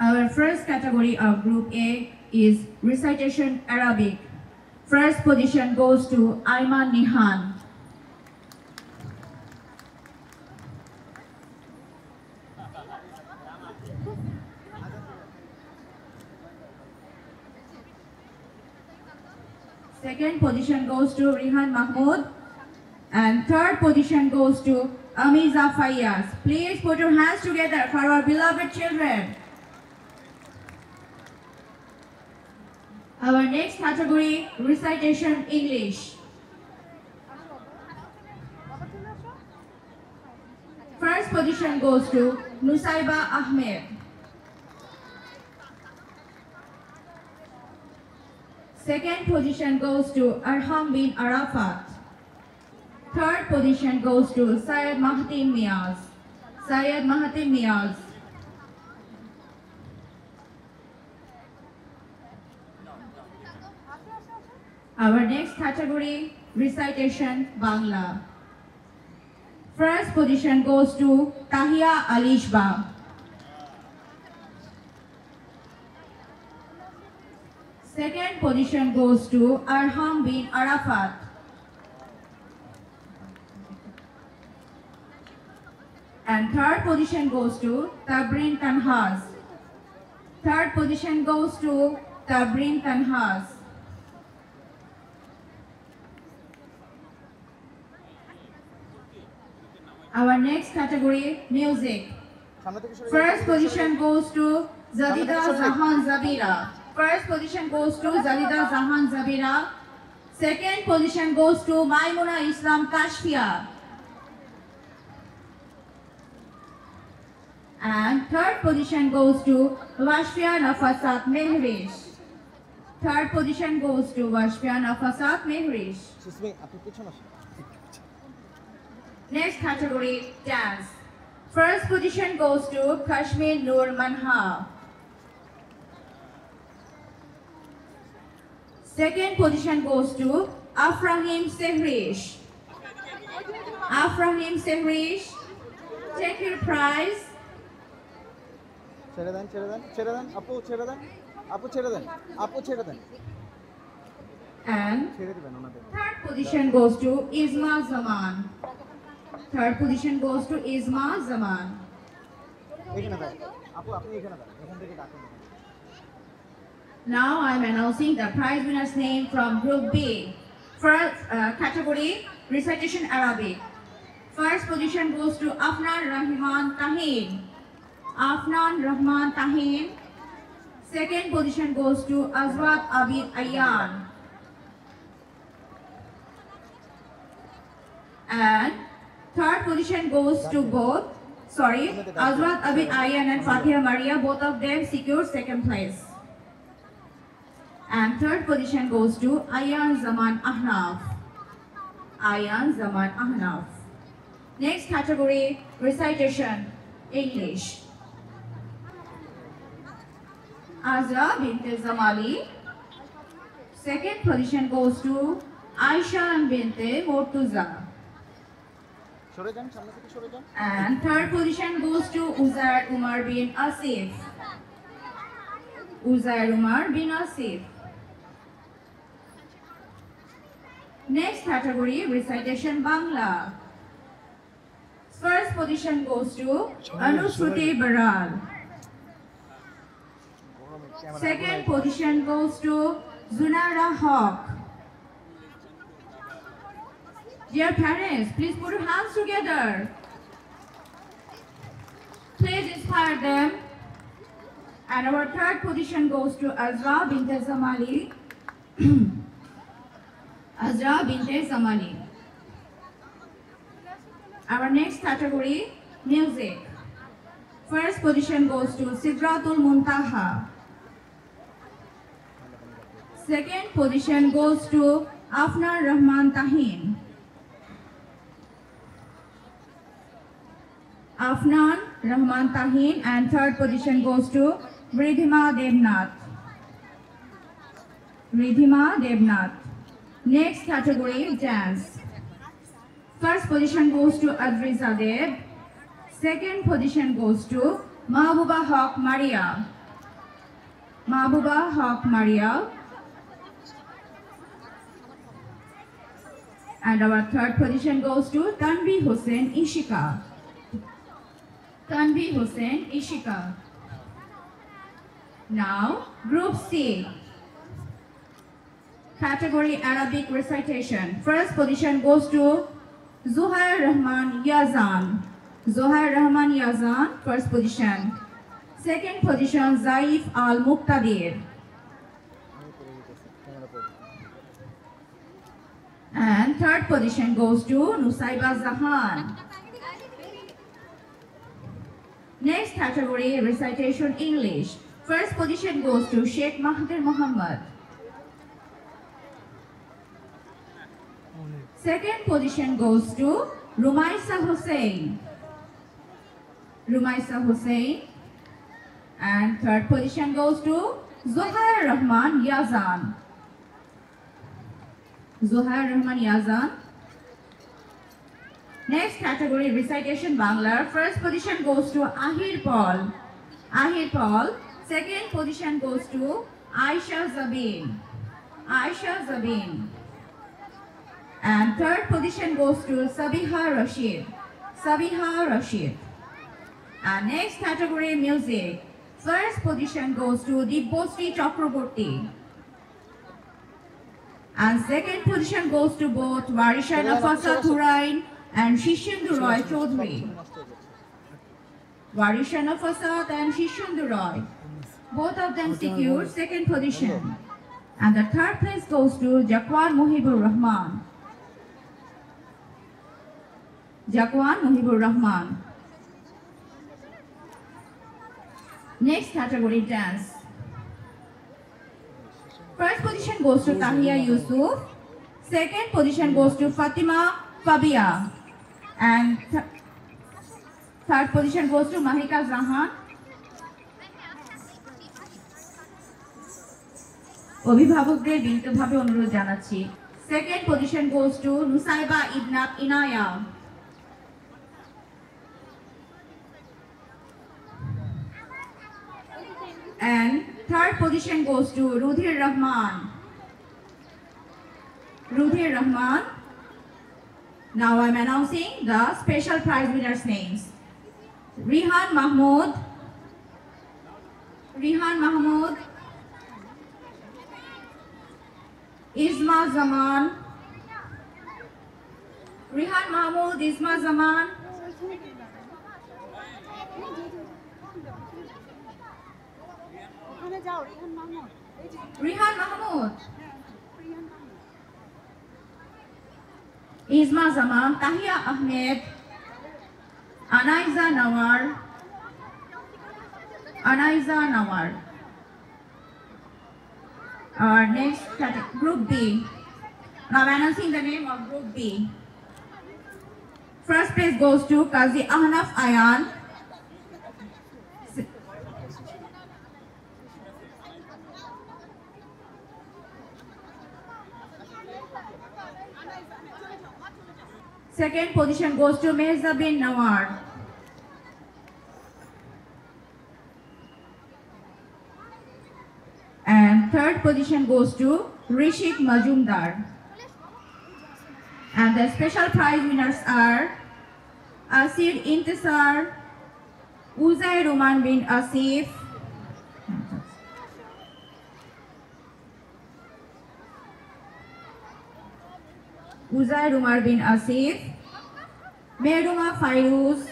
Our first category of Group A is Recitation Arabic. First position goes to Ayman Nihan. Second position goes to Rihan Mahmood. And third position goes to Amiza Fayyaz. Please put your hands together for our beloved children. Our next category, Recitation English. First position goes to Nusaiba Ahmed. Second position goes to Arham bin Arafat. Third position goes to Syed Mahatim Miaz. Syed Mahatim Miaz. Our next category, Recitation Bangla. First position goes to Tahia Alishba. Second position goes to Arham bin Arafat. And third position goes to Tabrin Tanhas. Third position goes to Tabrin Tanhas. Our next category, music. First position goes to Zadida Zahan Zabira. First position goes to Zadida Zahan Zabira. Second position goes to Maimuna Islam Kashfia. And third position goes to Washfia Nafasat Mehrish. Third position goes to Washfia Nafasat Mehrish. Next category, dance. First position goes to Kashmir Noor Manha. Second position goes to Afrahim Sehrish. Afrahim Sehrish, take your prize. ছেড়ে দেন ছেড়ে দেন ছেড়ে দেন আপু ছেড়ে দেন আপু ছেড়ে দেন আপু ছেড়ে দেন And ছেড়ে দিবেন ওনাদের third position goes to Isma Zaman. Third position goes to Isma Zaman. এখানে দাও আপু আপনি এখানে দাও এখান থেকে ডাকুন Now I am announcing the prize winner's name from Group B. First category, recitation Arabic. First position goes to Afnan Rahman Tahin. Afnan Rahman Tahin. Second position goes to Azwat Abid Ayyan. And third position goes to both, Azwat Abid Ayyan and Fatiha Maria, both of them secured second place. And third position goes to Ayyan Zaman Ahnaf. Ayyan Zaman Ahnaf. Next category, recitation, English. Azra bint Zamali. Second position goes to Aisha bint Murtuza. সরে যান সামনে থেকে সরে যান And third position goes to Uzair Umar bin Asif. Uzair Umar bin Asif. Next category, recitation Bangla. First position goes to Anusruti Baral. Second position goes to Zunara Hawk. Dear parents, please put your hands together. Please inspire them. And our third position goes to Azra bint Zamali. Azra bint Zamali. Our next category, music. First position goes to Sidratul Muntaha. Second position goes to Afnan Rahman Tahin. Afnan Rahman Tahin, and third position goes to Ridhima Devnath. Ridhima Devnath. Next category, dance. First position goes to Adriza Deb. Second position goes to Mahbuba Haq Maria. Mahbuba Haq Maria. And our third position goes to Tanvi Hussain Ishika. Tanvi Hussain Ishika. Now, Group C. Category Arabic recitation. First position goes to Zuhair Rahman Yazan. Zuhair Rahman Yazan, first position. Second position, Zaif Al Muqtadir. And third position goes to Nusaiba Zahan. Next category, recitation English. First position goes to Sheikh Mahathir Mohamad. Second position goes to Rumaisa Hussain. Rumaisa Hussain. And third position goes to Zuhair Rahman Yazan. Zuhair Rahman Yazan. Next category, recitation Bangla. First position goes to Ahir Paul. Ahir Paul. Second position goes to Aisha Zabin. Aisha Zabin. And third position goes to Sabiha Rashid. Sabiha Rashid. And next category, music. First position goes to Dibbosri Chakraborty. And second position goes to both Warisha Nafasa Thurain and Shishendu Roy Chaudhary. Warisha Nafasat and Shishendu Roy. Both of them secured second position. And the third place goes to Jakwan Muhibur Rahman. Jakwan Muhibur Rahman. Next category, dance. First position goes to Tahia Yusuf. Second position goes to Fatima Fabia. And third position goes to Mahika Zahan. অভিভাবকদের বিনীতভাবে অনুরোধ জানাচ্ছি। Second position goes to Nusaiba Ibnat Inaya. And third position goes to Rudhir Rahman. Rudhir Rahman. Now I'm announcing the special prize winners' names. Rihan Mahmood. Rihan Mahmood. Isma Zaman. Rihan Mahmood, Isma Zaman. Rihan Mahmood. Isma Zaman, Tahia Ahmed, Anaiza Nawar. Anaiza Nawar. Our next group B. Now I'm announcing the name of group B. First place goes to Qazi Ahnaf Ayan. Second position goes to Mirza bin Nawar. And third position goes to Rishik Majumdar. And the special prize winners are Asir Intisar, Uzair Roman bin Asif, Uzair Umar bin Asif, Meruma Fairuz,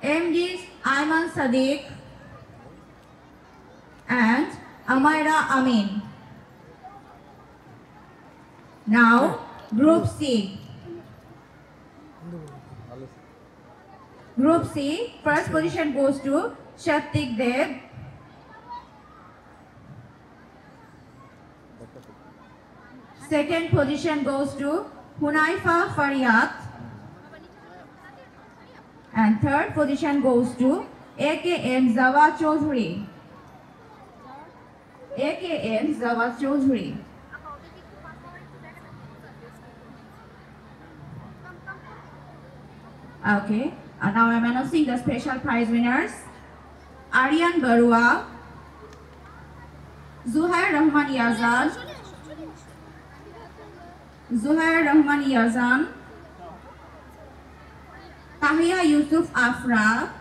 MD Ayman Sadiq, and Amaira Amin. Now, Group C. Group C, first position goes to Shatik Dev. Second position goes to Hunaifa Faryat. And third position goes to AKM Zawad Chaudhary. AKM Zawad Chaudhary. Okay, and now I'm announcing the special prize winners. Aryan Barua, Zuhair Rahman Yazan, Zuhair Rahman Yazan, Tahia Yusuf Afra,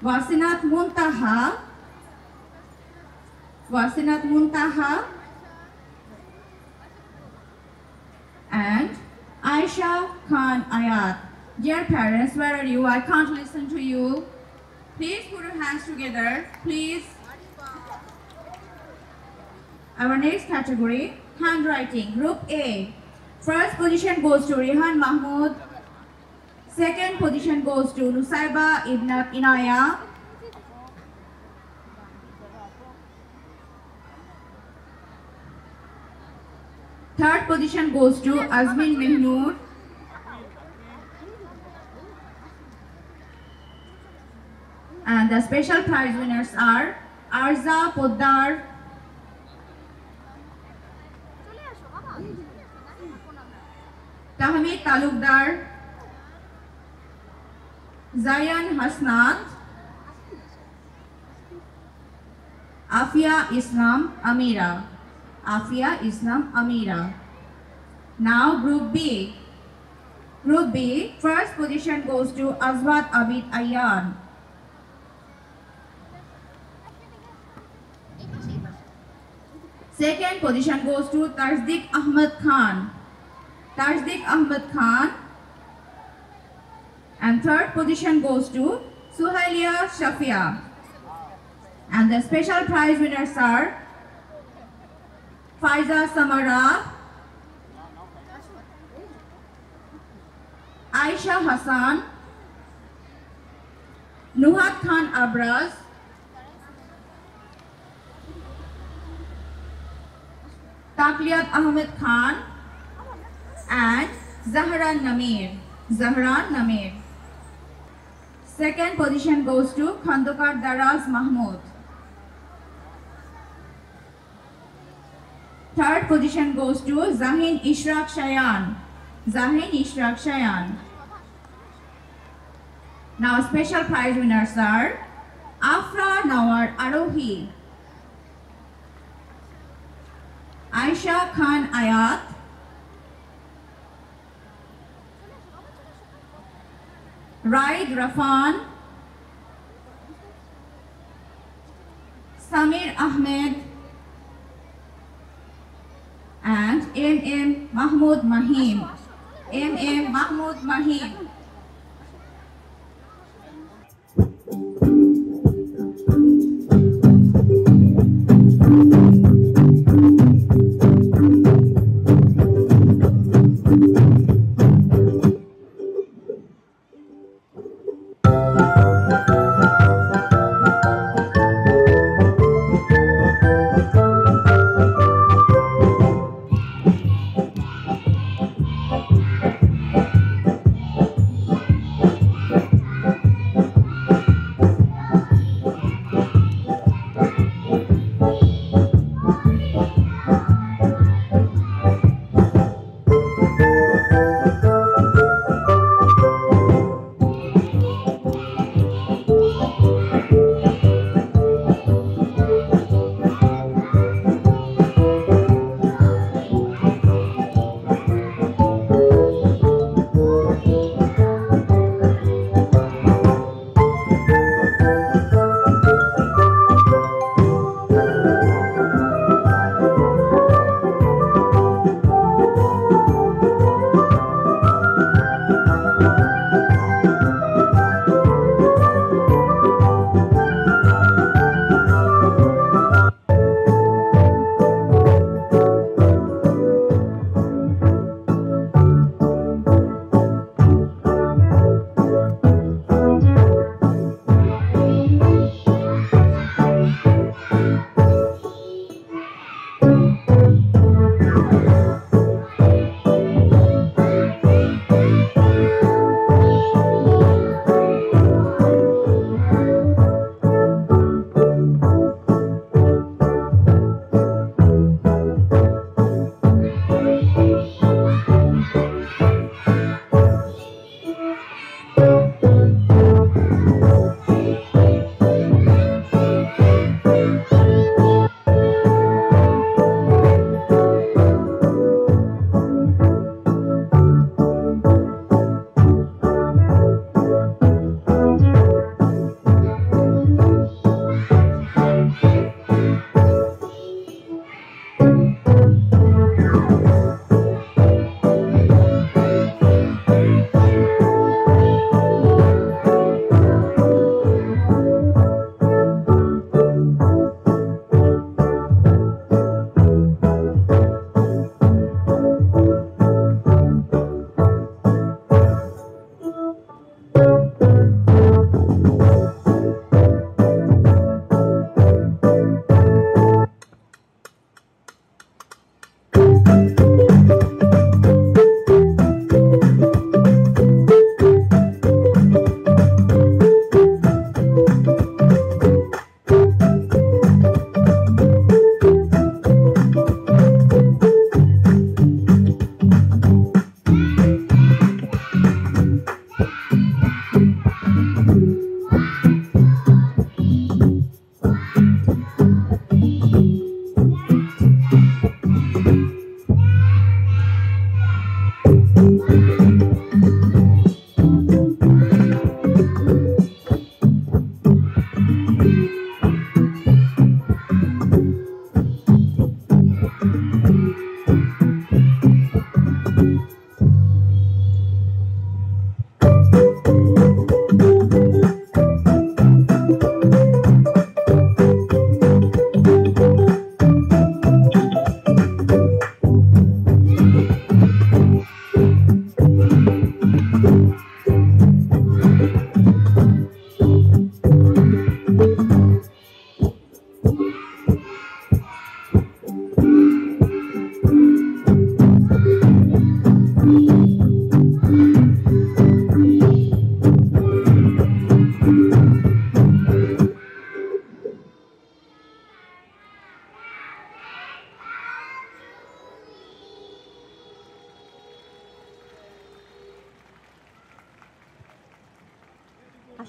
Wasinat Muntaha, Wasinat Muntaha, and Aisha Khan Ayat. Dear parents, where are you? I can't listen to you. Please put your hands together, please. Our next category, handwriting, Group A. First position goes to Rihan Mahmood. Second position goes to Nusaiba Ibnat Inaya. Third position goes to Azmin Mehnur. And the special prize winners are Arza Poddar, Tahmid Talukdar, Zayan Hasnat, Afia Islam Amira. Afia Islam Amira. Now Group B. Group B, first position goes to Azwat Abid Ayyan. Second position goes to Tarsdik Ahmed Khan. Tarsdik Ahmed Khan. And third position goes to Suhailia Shafia. And the special prize winners are Faiza Samara, Aisha Hassan, Nuhat Khan Abraz, Takliyat Ahmed Khan, and Zahran Namir. Zahran Namir. Second position goes to Khandokar Daraz Mahmoud. Third position goes to Zahin Ishraq Shayan. Zahin Ishraq Shayan. Now special prize winners are Afra Nawar Arohi, Aisha Khan Ayat, Raid Rafan, Samir Ahmed, and M.M. Mahmoud Mahim. M.M. Mahmoud Mahim.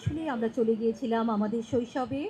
আসলেই আমরা চলে গিয়েছিলাম আমাদের শৈশবে।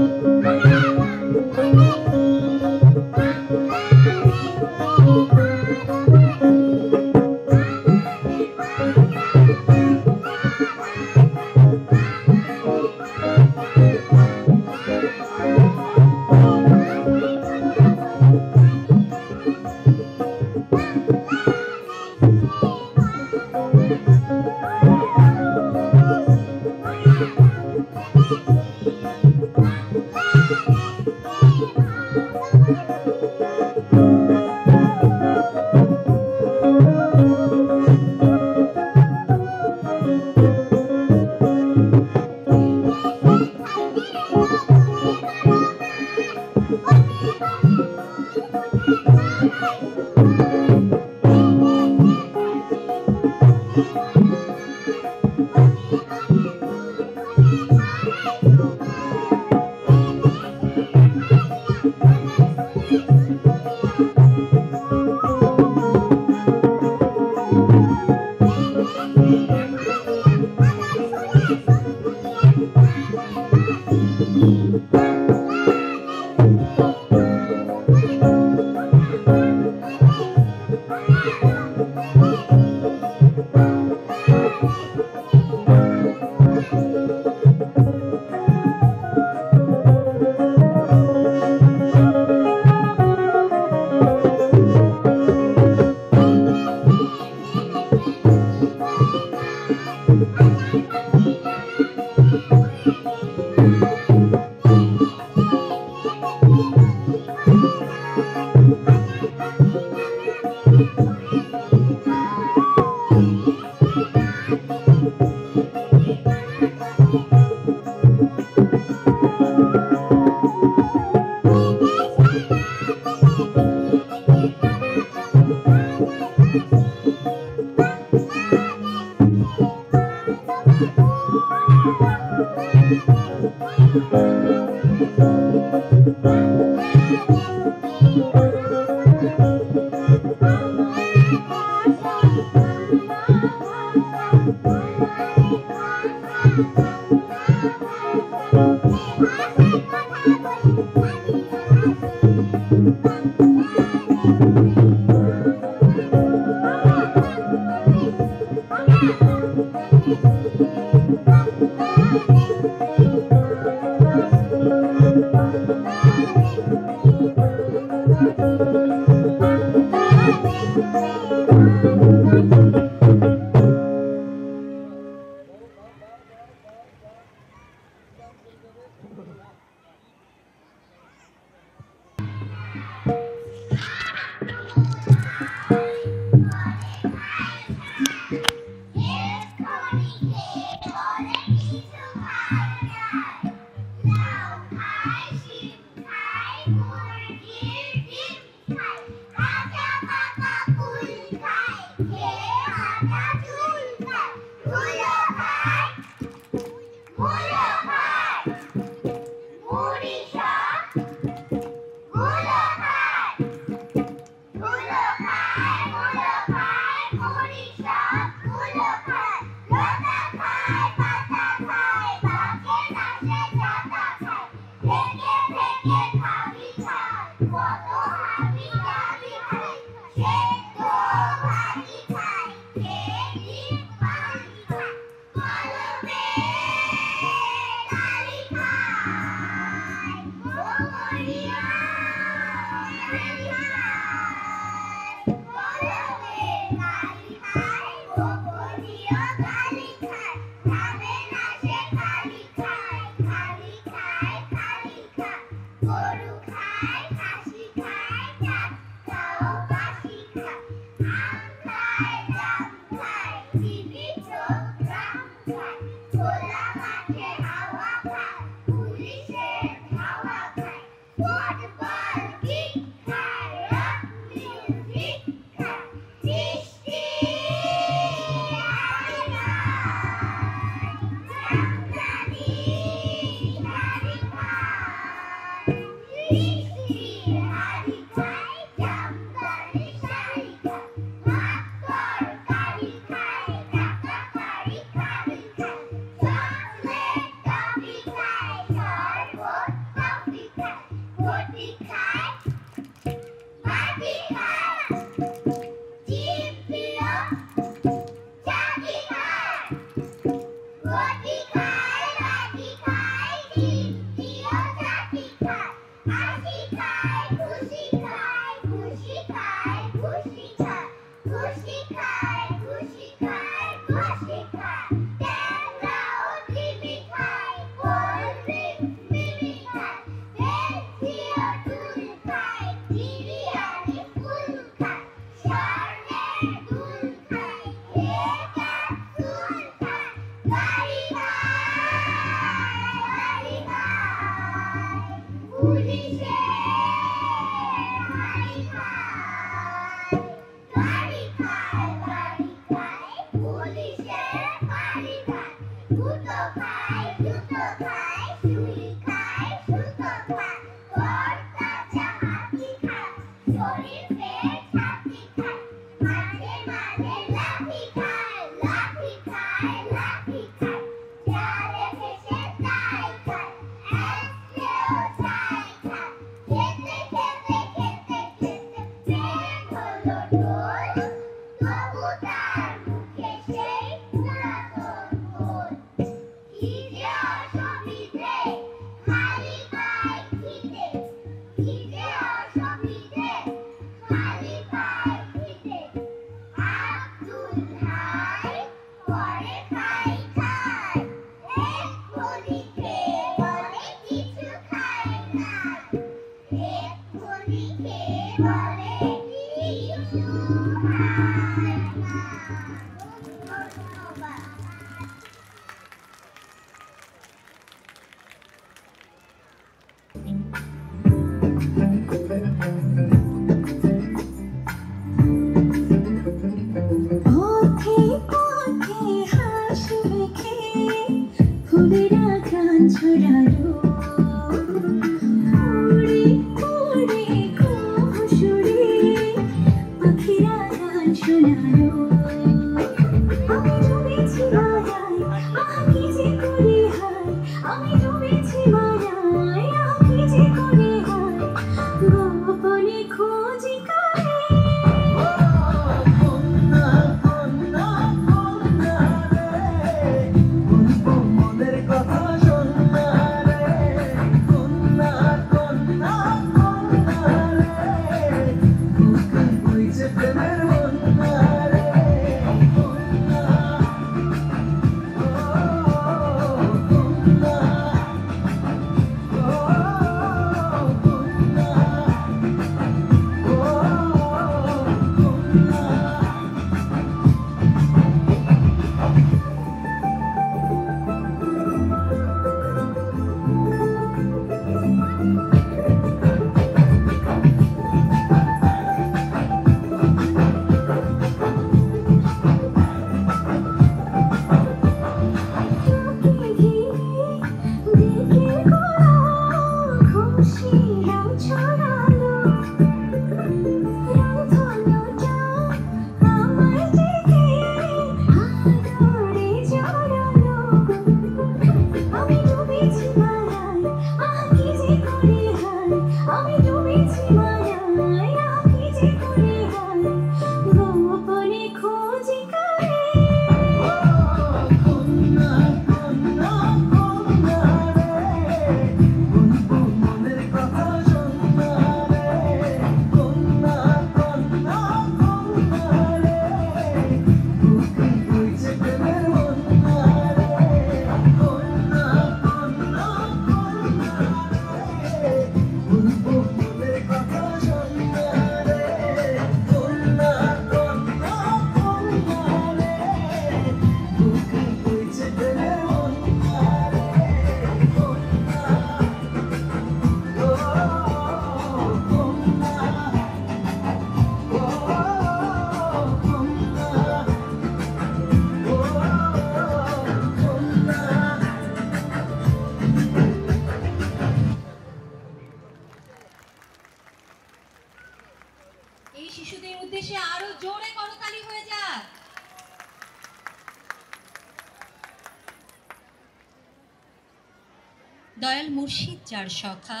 দয়াল মুর্শিদ যার সখা,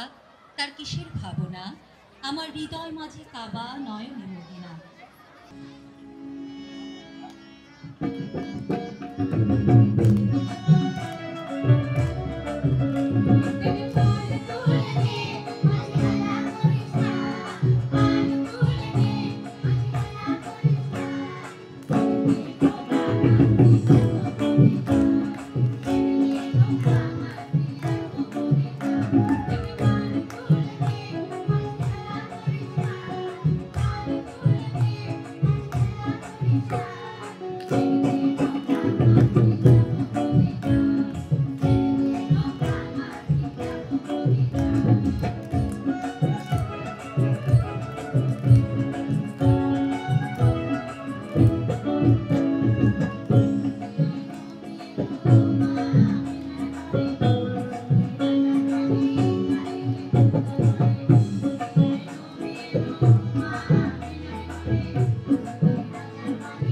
তার কিসের ভাবনা, আমার হৃদয় মাঝে কাবা নয়নে মদিনা।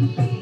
তোমার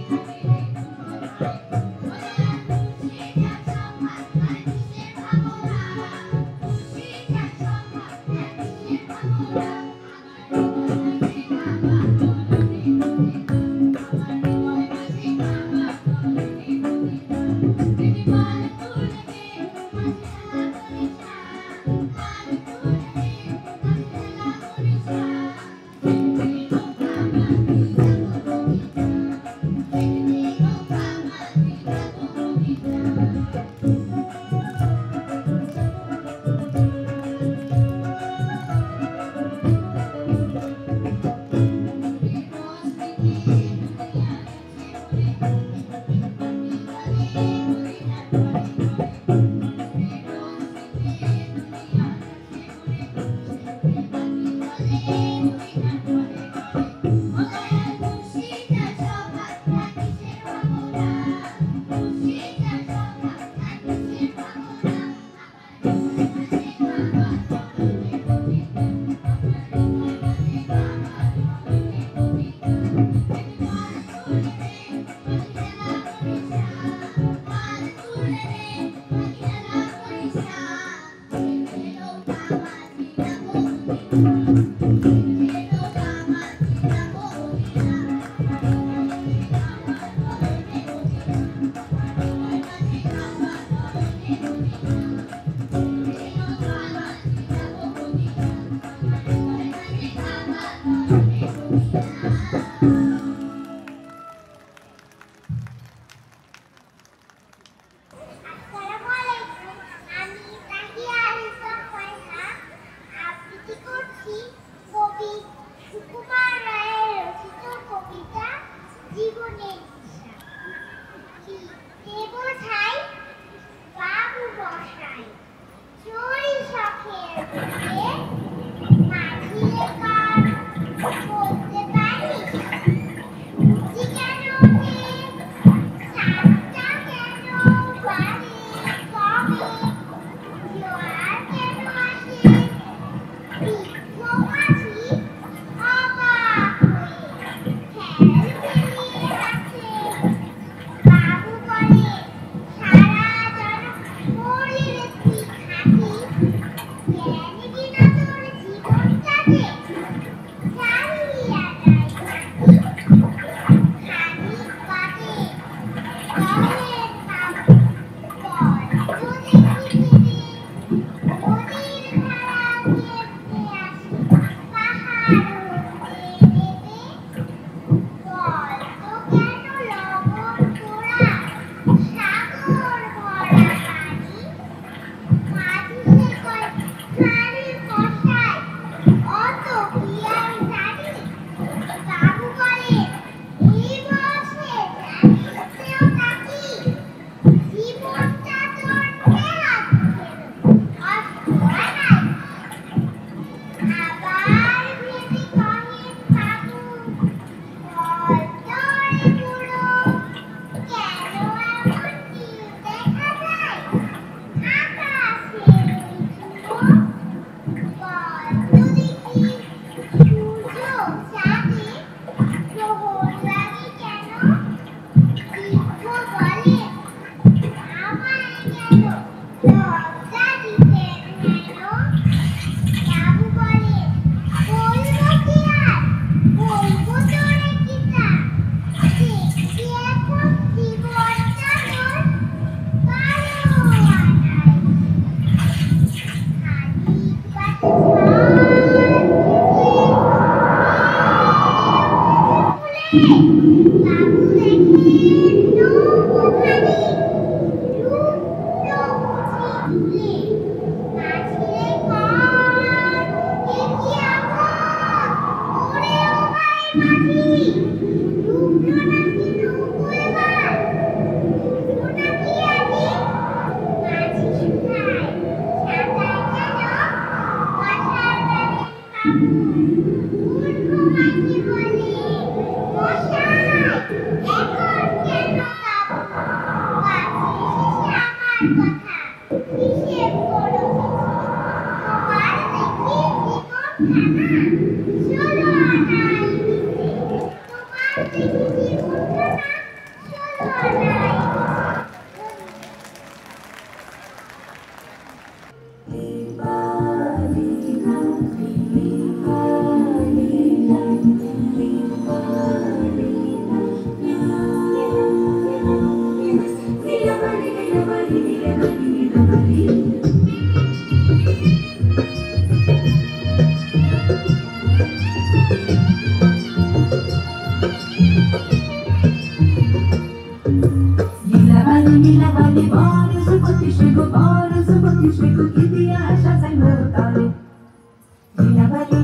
নীলা বালি বড় সুপতি শুভ বড় সুপতি শুভ কি দিয়া সাজাই মোতালে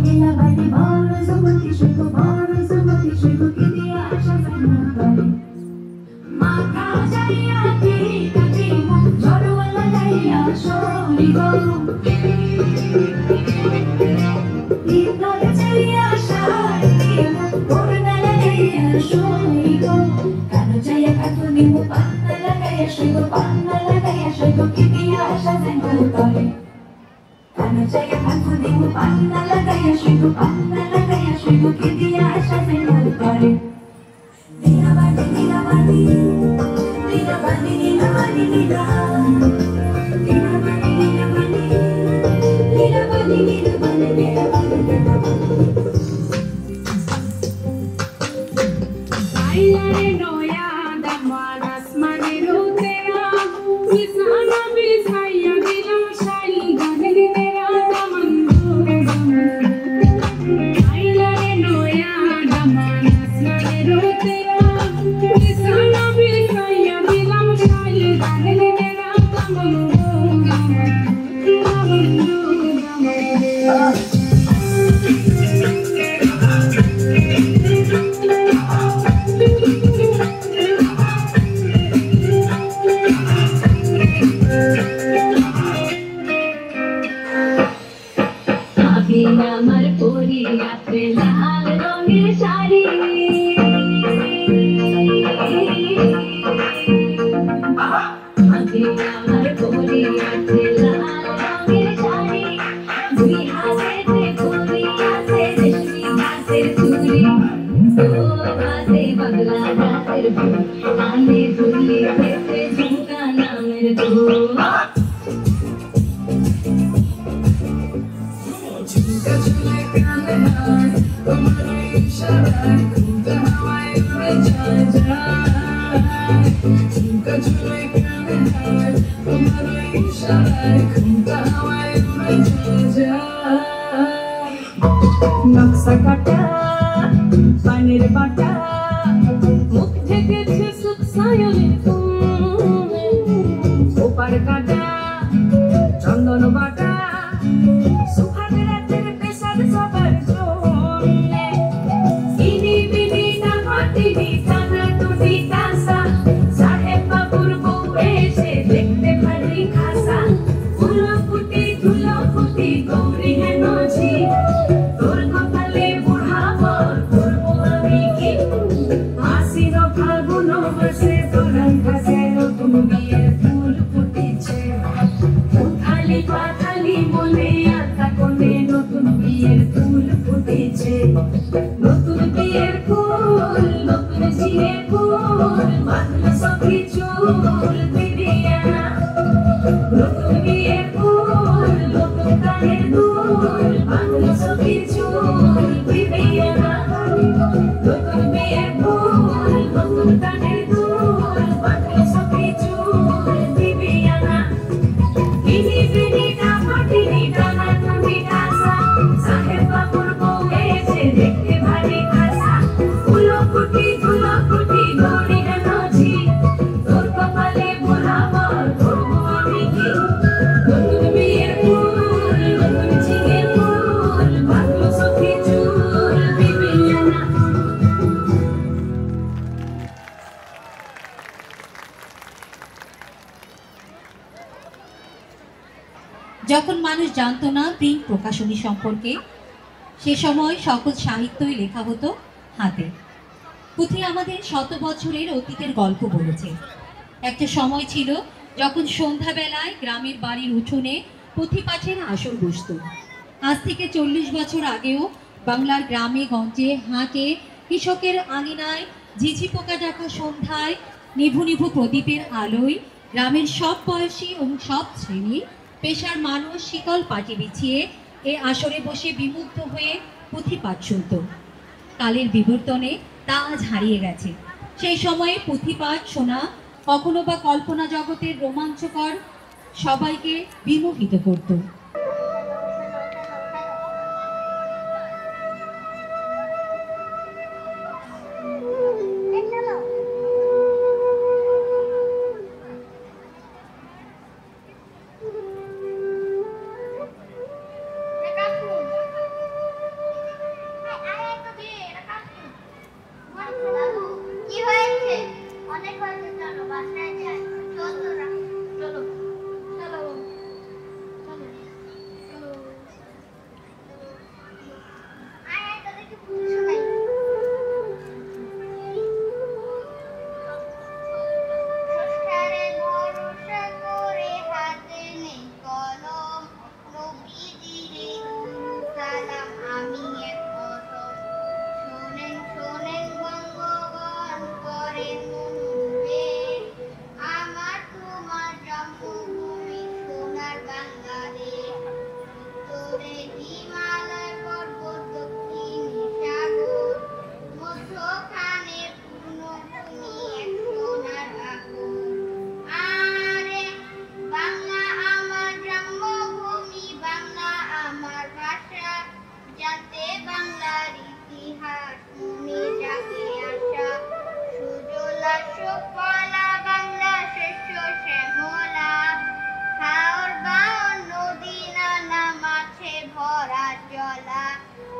নীলা বালি বড় সুপতি শুভ বড় সুপতি শুভ কি দিয়া সাজাই মোতালে মাথা যাইয়া কি কাটি মুখ ঝড়ওয়ালা যাইয়া শোনি গো ইতরে যাইয়া শাড়ি মুখ পরনা লাগাইয়া শোনি গো কানো যাইয়া কাটুনি মুখ পান্না লাগাইয়া শুইগো পান্না লাগাইয়া শুইগো কি দিয়া সাজাই মোতালে কানো যাইয়া কাটুনি মুখ পান্না লাগাইয়া শুইগো পান্না লাগাইয়া শুইগো কি দিয়া সাজাই মোতালে নীলা বালি নীলা বালি নীলা বালি নীলা বালি নীলা নীলা বালি নীলা বালি নীলা বালি নীলা বালি নীলা বালি নীলা বালি Bailare noya da manas manero tera kisana bisaya dilam shai ganer mera damandu Bailare noya da manas manero tera kisana bisaya dilam shai ganer mera damandu আমার পরি রাত্রে লাল রঙের শাড়ি আমার পরি রাত্রে লাল রঙের শাড়ি দুই হাতে পরি আছে রেশমি গাছের চুড়ি ও হাতে বাংলা গাছের ফুল কানে ঝুলি পেতে ঝুমকা নামের দুল ঝুমকা ঝুলে কানে হাত তোমার ইশারায় ঘুমটা হাওয়ায় উড়ে যায় ঝুমকা ঝুলে কানে হাত তোমার ইশারায় ঘুমটা হাওয়ায় উড়ে যায় নকশা কাটা পানির বাটা মুখ ঢেকেছে সুখ সায়নের ফুল ওপার কাটা চন্দন বাটা সুহাগ রাতের পেশার সবার জন্যে ইনি বিনি না ঘটিনি টানা টুটি কাঁসা সাহেব বাবুর বউ এসে দেখতে ভারী খাসা ধুলো ফুটি গৌরী হেন ঝি তোর কপালে বুড়া বর করবো আমি কি হাসির ফাগুন মাসে তোরান ঘাসে নতুন বিয়ের ফুল ফুটেছে উঠালি পাথালি মনে আতা কোণে নতুন বিয়ের ফুল ফুটেছে নতুন বিয়ের ফুল নতুন ঝিয়ে ফুল বাঁধলো সখী চুল বিবিয়ানা নতুন বিয়ের ফুল নতুন কানের দুল বাঁধলো সখী চুল বিবিয়ানা নতুন বিয়ের ফুল নতুন কানের দুল বাঁধলো সখী চুল বিবিয়ানা ইনি বিনি না ঘটিনি টানা টুটি কাঁসা সাহেব বাবুর বউ এসে দেখতে ভারী খাসা ধুলো ফুটি গৌরী হেন ঝি তোর কপালে বুড়া বর করবো আমি কি নতুন বিয়ের ফুল নতুন ঝিঙে ফুল বাঁধলো সখী চুল বিবিয়ানা যখন মানুষ জানতো না প্রিন্ট প্রকাশনী সম্পর্কে সে সময় সকল সাহিত্যই লেখা হতো হাতে। পুঁথি আমাদের শত বছরের অতীতের গল্প বলেছে। একটা সময় ছিল যখন সন্ধ্যাবেলায় গ্রামের বাড়ির উঠোনে পুঁথি পাঠের আসর বসত। আজ থেকে 40 বছর আগেও বাংলার গ্রামে গঞ্জে হাটে কৃষকের আঙিনায় ঝিঝি পোকা ডাকা সন্ধ্যায় নিভু নিভু প্রদীপের আলোয় গ্রামের সব বয়সী ও সব শ্রেণী পেশার মানুষ শীতল পাটি বিছিয়ে এ আসরে বসে বিমুগ্ধ হয়ে পুঁথি পাঠ শুনত। কালের বিবর্তনে তা আজ হারিয়ে গেছে। সেই সময়ে পুঁথি পাঠ শোনা কখনো বা কল্পনা জগতের রোমাঞ্চকর, সবাইকে বিমোহিত করত। অনেক হয়েছে, চলো বাসায় যাই। চল তোরা, চলো চলো চলো চলো। আয় আয়, তোদেরকে পুজো শোনাই। স্রষ্টারে ভরসা করে হাতে নেই কলম, নবীজিরে দুরূদ সালাম আমি এক কদম। শোনেন শোনেন বঙ্গগণ, করেন মনোনিবেশ, আমার তোমার জন্মভূমি সোনার বাংলাদেশ। উত্তরে হিমালয় পর্বত, দক্ষিণে সাগর, মধ্যখানে পূর্ণভূমি এক সোনার আগুন। আরে বাংলা আমার জন্মভূমি, বাংলা আমার ভাষা, জানতে বাংলার ইতিহাস মনে জাগে আশা। সুজলা সুফলা বাংলা শস্য শ্যামলা, হাওর বাওর নদী নানা মাছে ভরা জলা।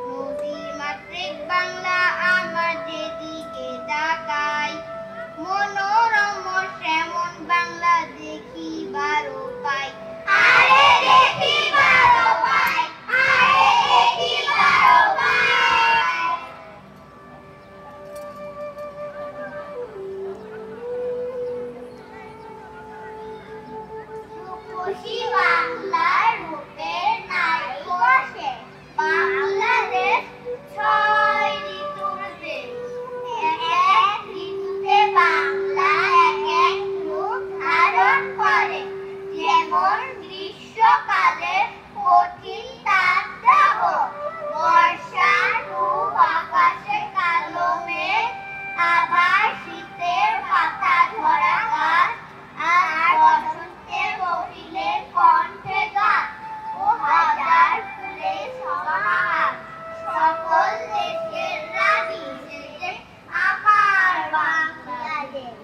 নদীর মাতৃক বাংলা আমার যেদিকে তাকাই, মনোরম শ্যামন বাংলা দেখিবারও পাই। আরে দেখিবারও পাই, আরে দেখিবারও পাই। রূপসী বাংলার রূপের নাই বসে, বাংলাদেশ ছয় ঋতুর দেশ। এক এক ঋতুতে বাংলা এক এক রূপ ধারণ করে, যেমন গ্রীষ্মকালে কঠিন তাপদাহ, বর্ষার রূপ আকাশে কালো মেঘ, আবার শীতের পাতা ঝরা গাছ, আর বসন্তে কোকিলের কণ্ঠে গান ও হাজার ফুলের সমাহার। সকল দেশের রানী সেজে আমার বাংলাদেশ।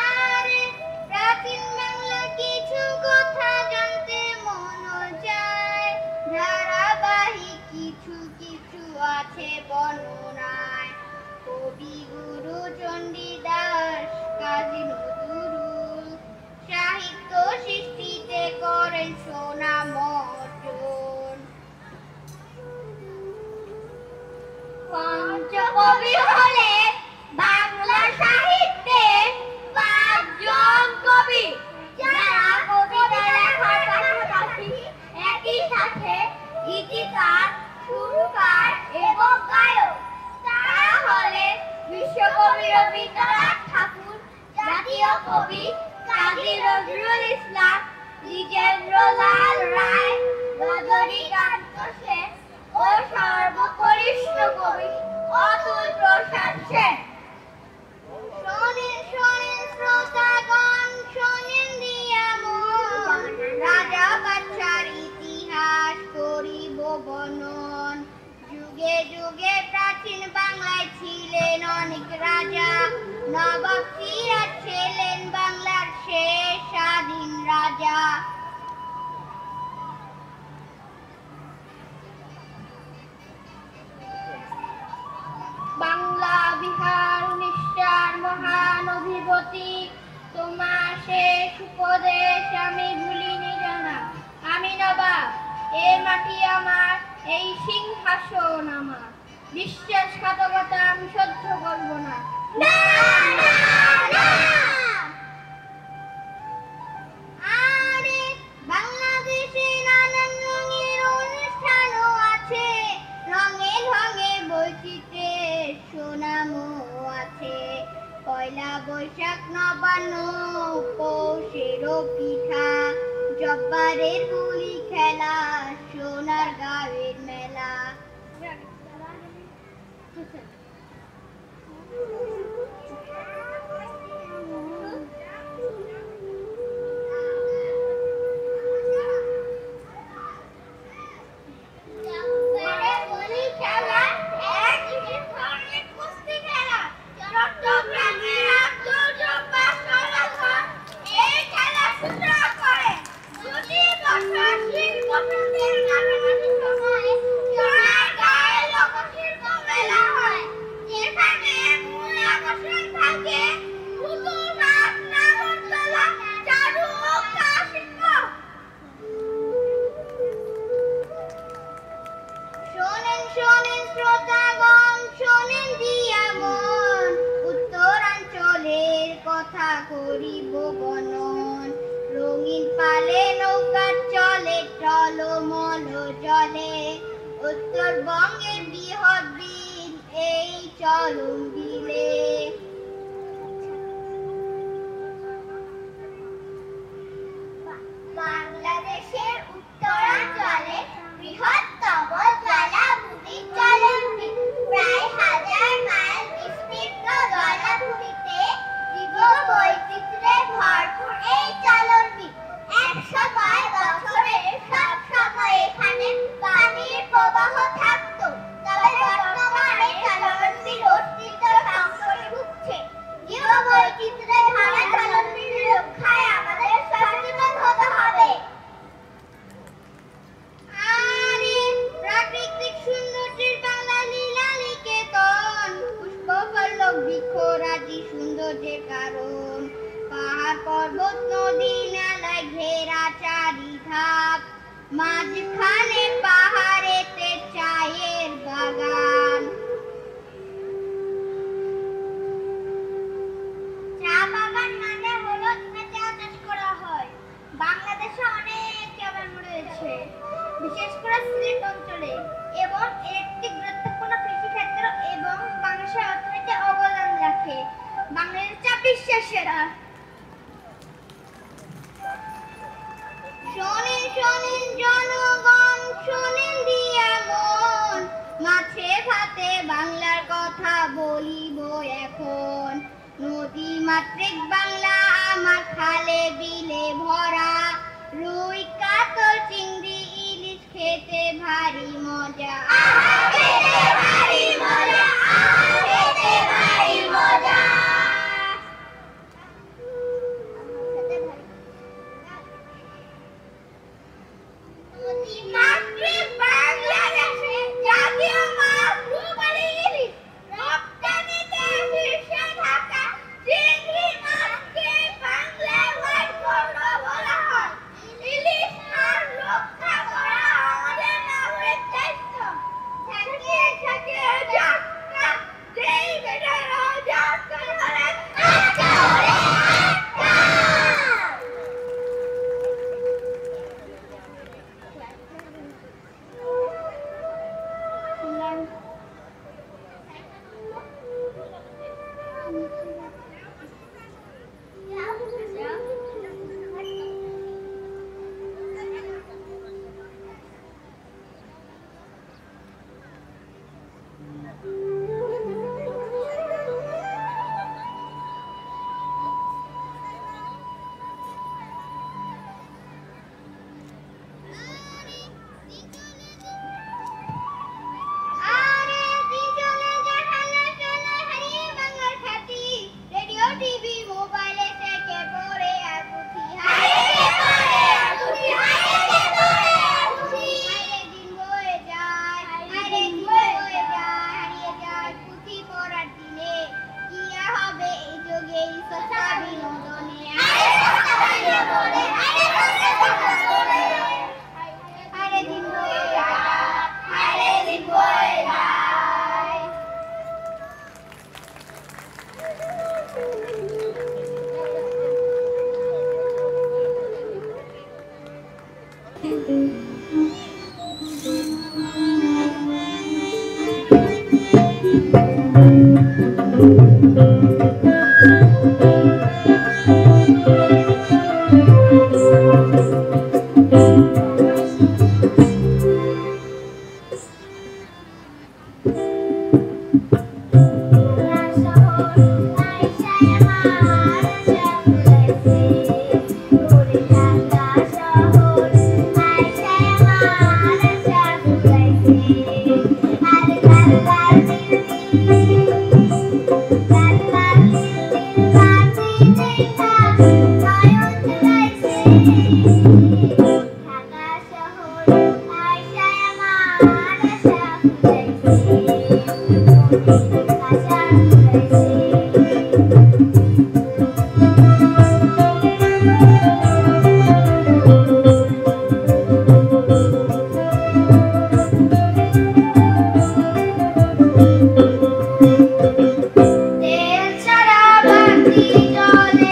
আরে প্রাচীন বাংলা কিছু কথা জানতে মন চায়, ধারাবাহিক কিছু কিছু আছে বর্ণনায়। কবিগুরু চণ্ডীদাস, কাজী নজরুল সাহিত্য সৃষ্টিতে করেন সুনাম অর্জন। পঞ্চকবি হলেন বাংলা সাহিত্যে পাঁচজন কবি, যারা কবিতা লেখার পাশাপাশি একই সাথে গীতিকার, সুরকার এবং গায়ক। তারা হলেন বিশ্বকবি রবীন্দ্রনাথ ঠাকুর, জাতীয় কবি কাজী নজরুল ইসলাম, দ্বিজেন্দ্রলাল রায়, রজনীকান্ত সেন ও সর্বকনিষ্ঠ কবি অতুল প্রসাদ সেন। শোনেন শোনেন শ্রোতাগণ, শোনেন দিয়া মন, রাজা বাদশার ইতিহাস করিব বর্ণন। যুগে যুগে প্রাচীন বাংলায় ছিলেন অনেক রাজা, নবাব সিরাজ ছিলেন বাংলার শেষ স্বাধীন রাজা। বাংলা বিহার উড়িষ্যার মহান অধিপতি, তোমার শেষ উপদেশ আমি ভুলিনি জানা। আমি নবাব, এ মাটি আমার, এই সিংহাসন আমার, বিশ্বাসঘাতকতা আমি সহ্য করব না। আরে বাংলাদেশে নানান রঙের অনুষ্ঠানও আছে, রঙে রঙে বৈচিত্র্যের সুনামও আছে। পয়লা বৈশাখ, নবান্ন, পৌষেরও পিঠা, জব্বারের গুলি খেলা, সোনার গাঁয়ের মেলা। কথা করিব বর্ণন। রঙিন পালে নৌকা চলে টলমল জলে, উত্তরবঙ্গের বৃহৎ বিল এই চলন বিলে। বাংলাদেশের উত্তরাঞ্চলে বৃহত্তম জলাভূমি চলন বিল। প্রায় 1000 মাইল বিস্তীর্ণ জলাভূমিতে জীববৈচিত্র্যে ভরপুর এই চলন বিল। এক সময় বছরের সব সময় এখানে পানির প্রবাহ থাকত, তবে বর্তমানে চলন বিল অস্তিত্ব সংকটে ভুগছে। জীববৈচিত্র্যে ভরা চলন বিল রক্ষায় আমাদের সচেতন হতে হবে। আরে প্রাকৃতিক সৌন্দর্যের বাংলা লীলা নিকেতন, পুষ্পপল্লব বৃক্ষরাজি সৌন্দর্যের কারণ। পাহাড় পর্বত নদী নালায় ঘেরা চারিধাপ, মাঝখানে পাহাড়েতে চায়ের বাগান। চা বাগান মানে হলো চা চাষ করা হয়। বাংলাদেশে অনেক চা বাগান রয়েছে, বিশেষ করে সিলেট অঞ্চলে, এবং একটি গুরুত্বপূর্ণ কৃষিক্ষেত্র এবং বাংলাদেশের অর্থনীতিতে অবদান রাখে। বাংলাদেশের চা বিশ্বের সেরা। শোনেন শোনেন জনগণ, শোনেন দিয়া মন, মাছে ভাতে বাংলার কথা বলিব এখন। নদী মাতৃক বাংলা আমার খালে বিলে ভরা, রুই কাতল চিংড়ি ইলিশ খেতে ভারী মজা, খেতে ভারী মজা, খেতে ভারী মজা। নদী মাতৃক বাংলাদেশের জাতীয় মাছ রূপালী ইলিশ, রপ্তানিতে শীর্ষে থাকা চিংড়ি মাছকে বাংলায় হোয়াইট গৌড় বলা হয়। ইলিশ মাছ রক্ষা করা আমাদের নাগরিক দায়িত্ব। থাকিয়ে থাকিয়ে যাত্রা, যেই বেটারা যাত্রা করে আটকা ওরে আটকা। তেল ছাড়া বাতি জ্বলে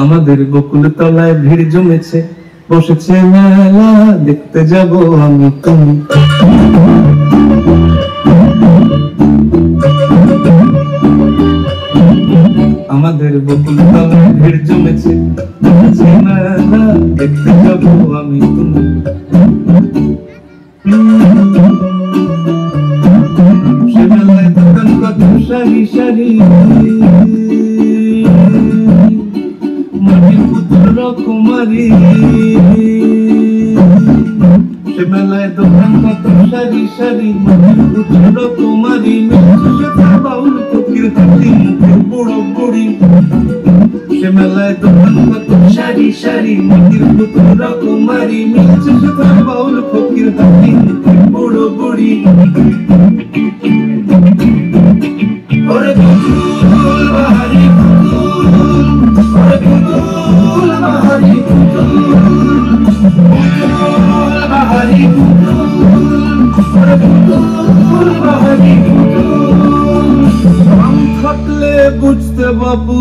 আমাদের বকুল তলায় ভিড় জমেছে, বসেছে মেলা, দেখতে যাব আমি তুমি। আমাদের বকুল তলায় ভিড় জমেছে, বসেছে মেলা, দেখতে যাব আমি তুমি। সে মেলায় দোকান কত সারি সারি, কুমারী সে মেলায় দোকান কত সারি সারি, পুত্র কুমারী বাউল ফকির হাতি মুখের বুড়ো বুড়ি। সে মেলায় দোকান কত সারি সারি, মুখের পুত্র কুমারী মিলছে সেটা বাউল ফকির হাতি মুখের বুড়ো বুড়ি। ওরে পুতুল বাহারি পুতুল, ওরে পুতুল বাহারি পুতুল, পুতুল বাহারি পুতুল, ওরে পুতুল বাহারি পুতুল। রং থাকলে বুঝতে বাবু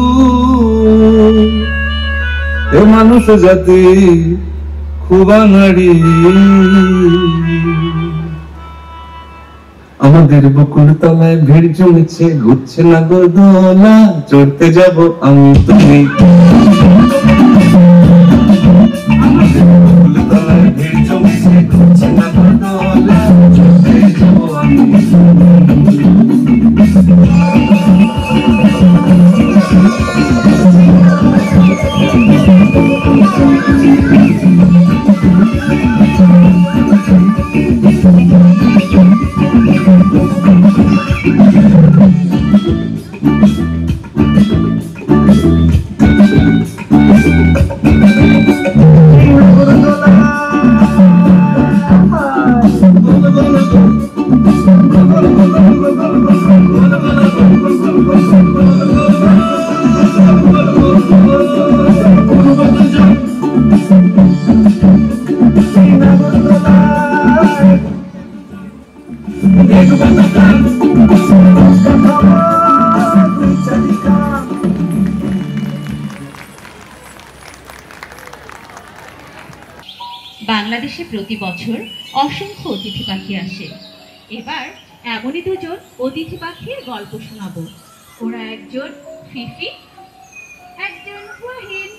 এ মানুষ জাতি খুব আনাড়ি। আমাদের বকুল তলায় ভিড় জমেছে, ঘুরছে না গো দোলা, চড়তে যাব আমি তুমি। আমাদের বকুল তলায় ভিড় জমেছে, ঘুরছে না গো দোলা, চড়তে যাব আমি তুমি। এই নাগরদোলায় দেখবে না কান দুই চারিকা। বাংলাদেশে প্রতি বছর অসংখ্য অতিথি পাখি আসে। এবার এমনই দুজন অতিথি পাখির গল্প শোনাবো। ওরা একজন ফিফি, একজন ওয়াহিন।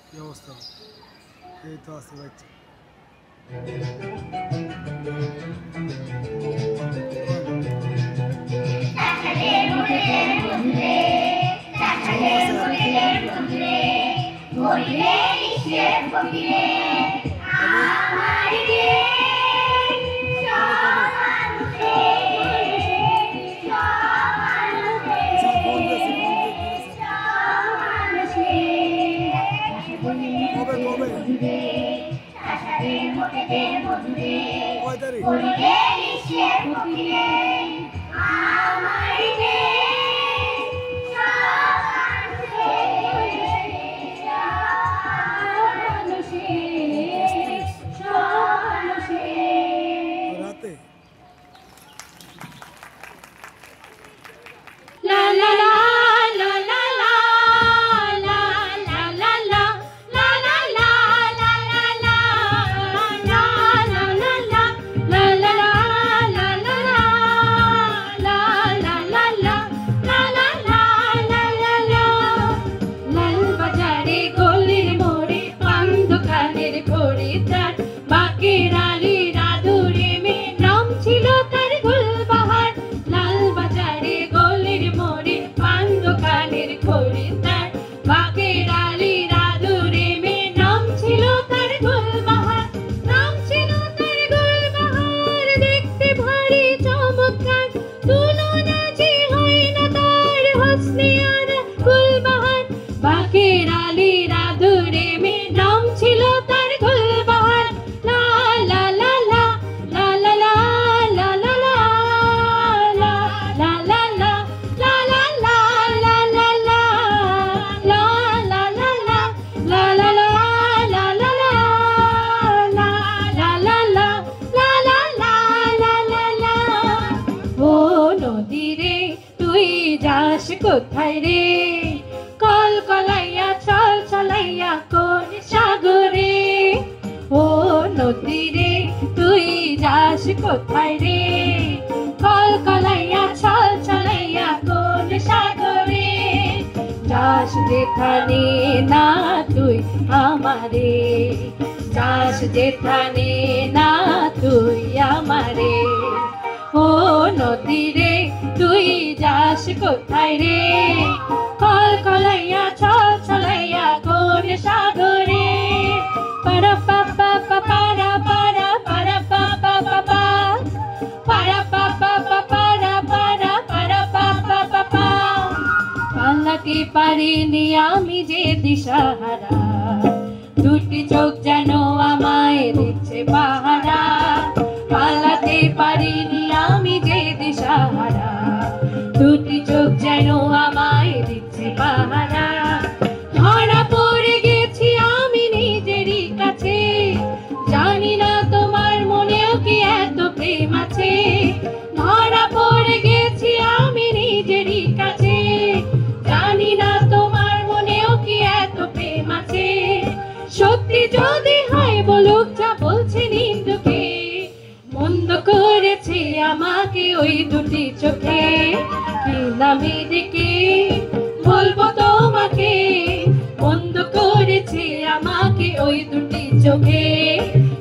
কি অবস্থা এই তো আছে বাচ্চা কোথায় রে কল কলাইয়া চল চলাইয়া কোন সাগরে ও নদী রে তুই যাস কোথায় রে কল কলাইয়া চল চলাইয়া কোন সাগরে যাস যেখানে না তুই আমারে যাস যেখানে না তুই আমারে ও নদী রে তুই যাস কোথায় রে কল কলাইয়া চল চলাইয়া কোন সাগরে পারা পাপা পারা পারা পারা পাপা পাপা পারা পাপা পারা পারা পারা পাপা পাপা পালাতে পারিনি আমি যে দিশাহারা দুটি চোখ যেন আমায় দিচ্ছে পাহারা পালাতে পারিনি আমি যে দিশাহারা দুটি চোখ যেন আমায় দিচ্ছে পাহারা ধরা পড়ে গেছি আমি নিজেরই কাছে জানি না তোমার মনেও কি এত প্রেম আছে ধরা পড়ে গেছি আমি নিজেরই কাছে জানি না তোমার মনেও কি এত প্রেম আছে সত্যি যদি হয় বলুক যা বলছে নিন্দুকে মন্দ করেছে আমাকে ওই দুটি চোখে কি নামে ডেকে বলবো তোমাকে মন্দ করেছে আমাকে ওই দুটি চোখে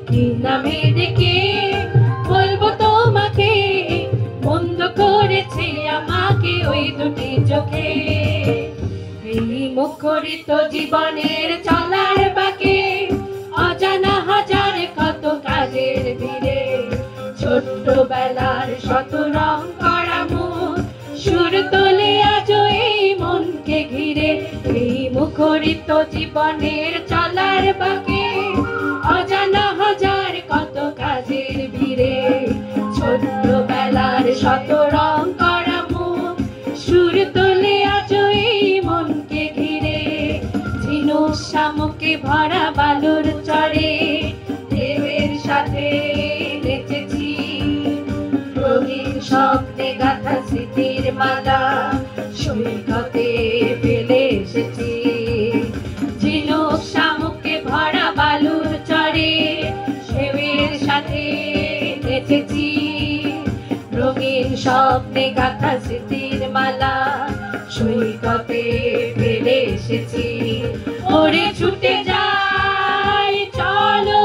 কি নামে ডেকে বলবো তোমাকে মন্দ করেছে আমাকে ওই দুটি চোখে মুখরিত জীবনের চলার বাঁকে অজানা হাজার কত কাজের ভিড়ে ছোট্টবেলার শত রং করা মুখ সুর তোলে আজ এই মনকে ঘিরে। এই মুখরিত জীবনের চলার বাঁকে অজানা হাজার কত কাজের ভিড়ে ছোট্টবেলার শত রং করা মুখ সুর তোলে আজ এই মনকে ঘিরে। ঝিনুক শামুকে ভরা বালুর চরে ঢেউয়ের সাথে নেচেছি রঙিন স্বপ্নে গাথা স্মৃতির মালা সৈকতে ফেলে এসেছি। ঝিনুক শামুকে ভরা বালুর চরে ঢেউয়ের সাথে নেচেছি রঙিন স্বপ্নে গাথা স্মৃতির মালা সৈকতে ফেলে এসেছি। ওরে ছুটে যাই চলো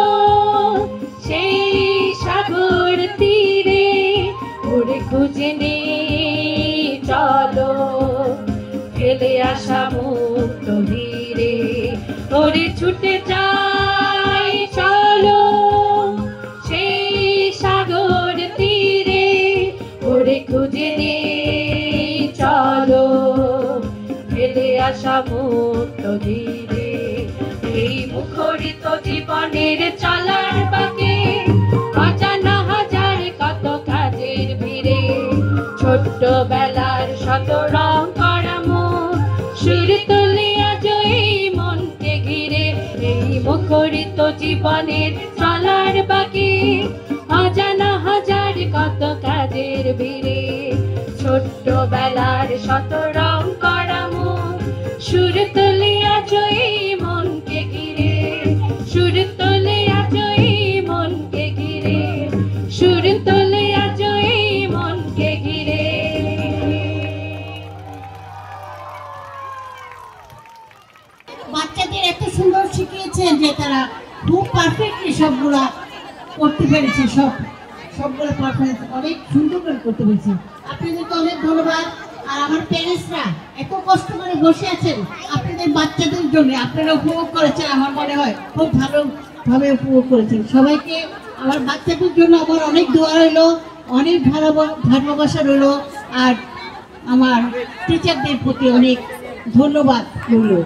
সেই সাগর তীরে ওরে খুঁজে নেই চলো ফেলে আসা মুক্ত ধীরে। ওরে ছুটে যাই চলো সেই সাগর তীরে ওরে খুঁজে নেই চলো ফেলে আসা মুক্ত ধীরে। এই মুখরিত জীবনের চলার বাঁকে অজানা হাজার কত কাজের ভিড়ে ছোট্টবেলার শত রং করা মুখ সুর তোলে আজ এই মনকে ঘিরে। এই মুখরিত জীবনের চলার বাঁকে অজানা হাজার কত কাজের ভিড়ে ছোট্টবেলার শত রং করা মুখ সুর তোলে আজ এই মনকে ঘিরে সুর তোলে আজ এই মনকে ঘিরে সুর তোলে আজ এই মনকে ঘিরে। বাচ্চাদের এত সুন্দর শিখিয়েছেন যে তারা খুব পারফেক্টলি সবগুলা করতে পেরেছে, সবগুলো পারফেক্ট অনেক সুন্দর করে করতে পেরেছে। আপনাদেরকে অনেক ধন্যবাদ। আর আমার প্যারেন্টসরা এত কষ্ট করে বসে আছেন আপনাদের বাচ্চাদের জন্য, আপনারা উপভোগ করেছেন, আমার মনে হয় খুব ভালোভাবে উপভোগ করেছেন। সবাইকে আমার বাচ্চাদের জন্য আমার অনেক দোয়া রইলো, অনেক ভালোবাসা রইলো, আর আমার টিচারদের প্রতি অনেক ধন্যবাদ রইলো।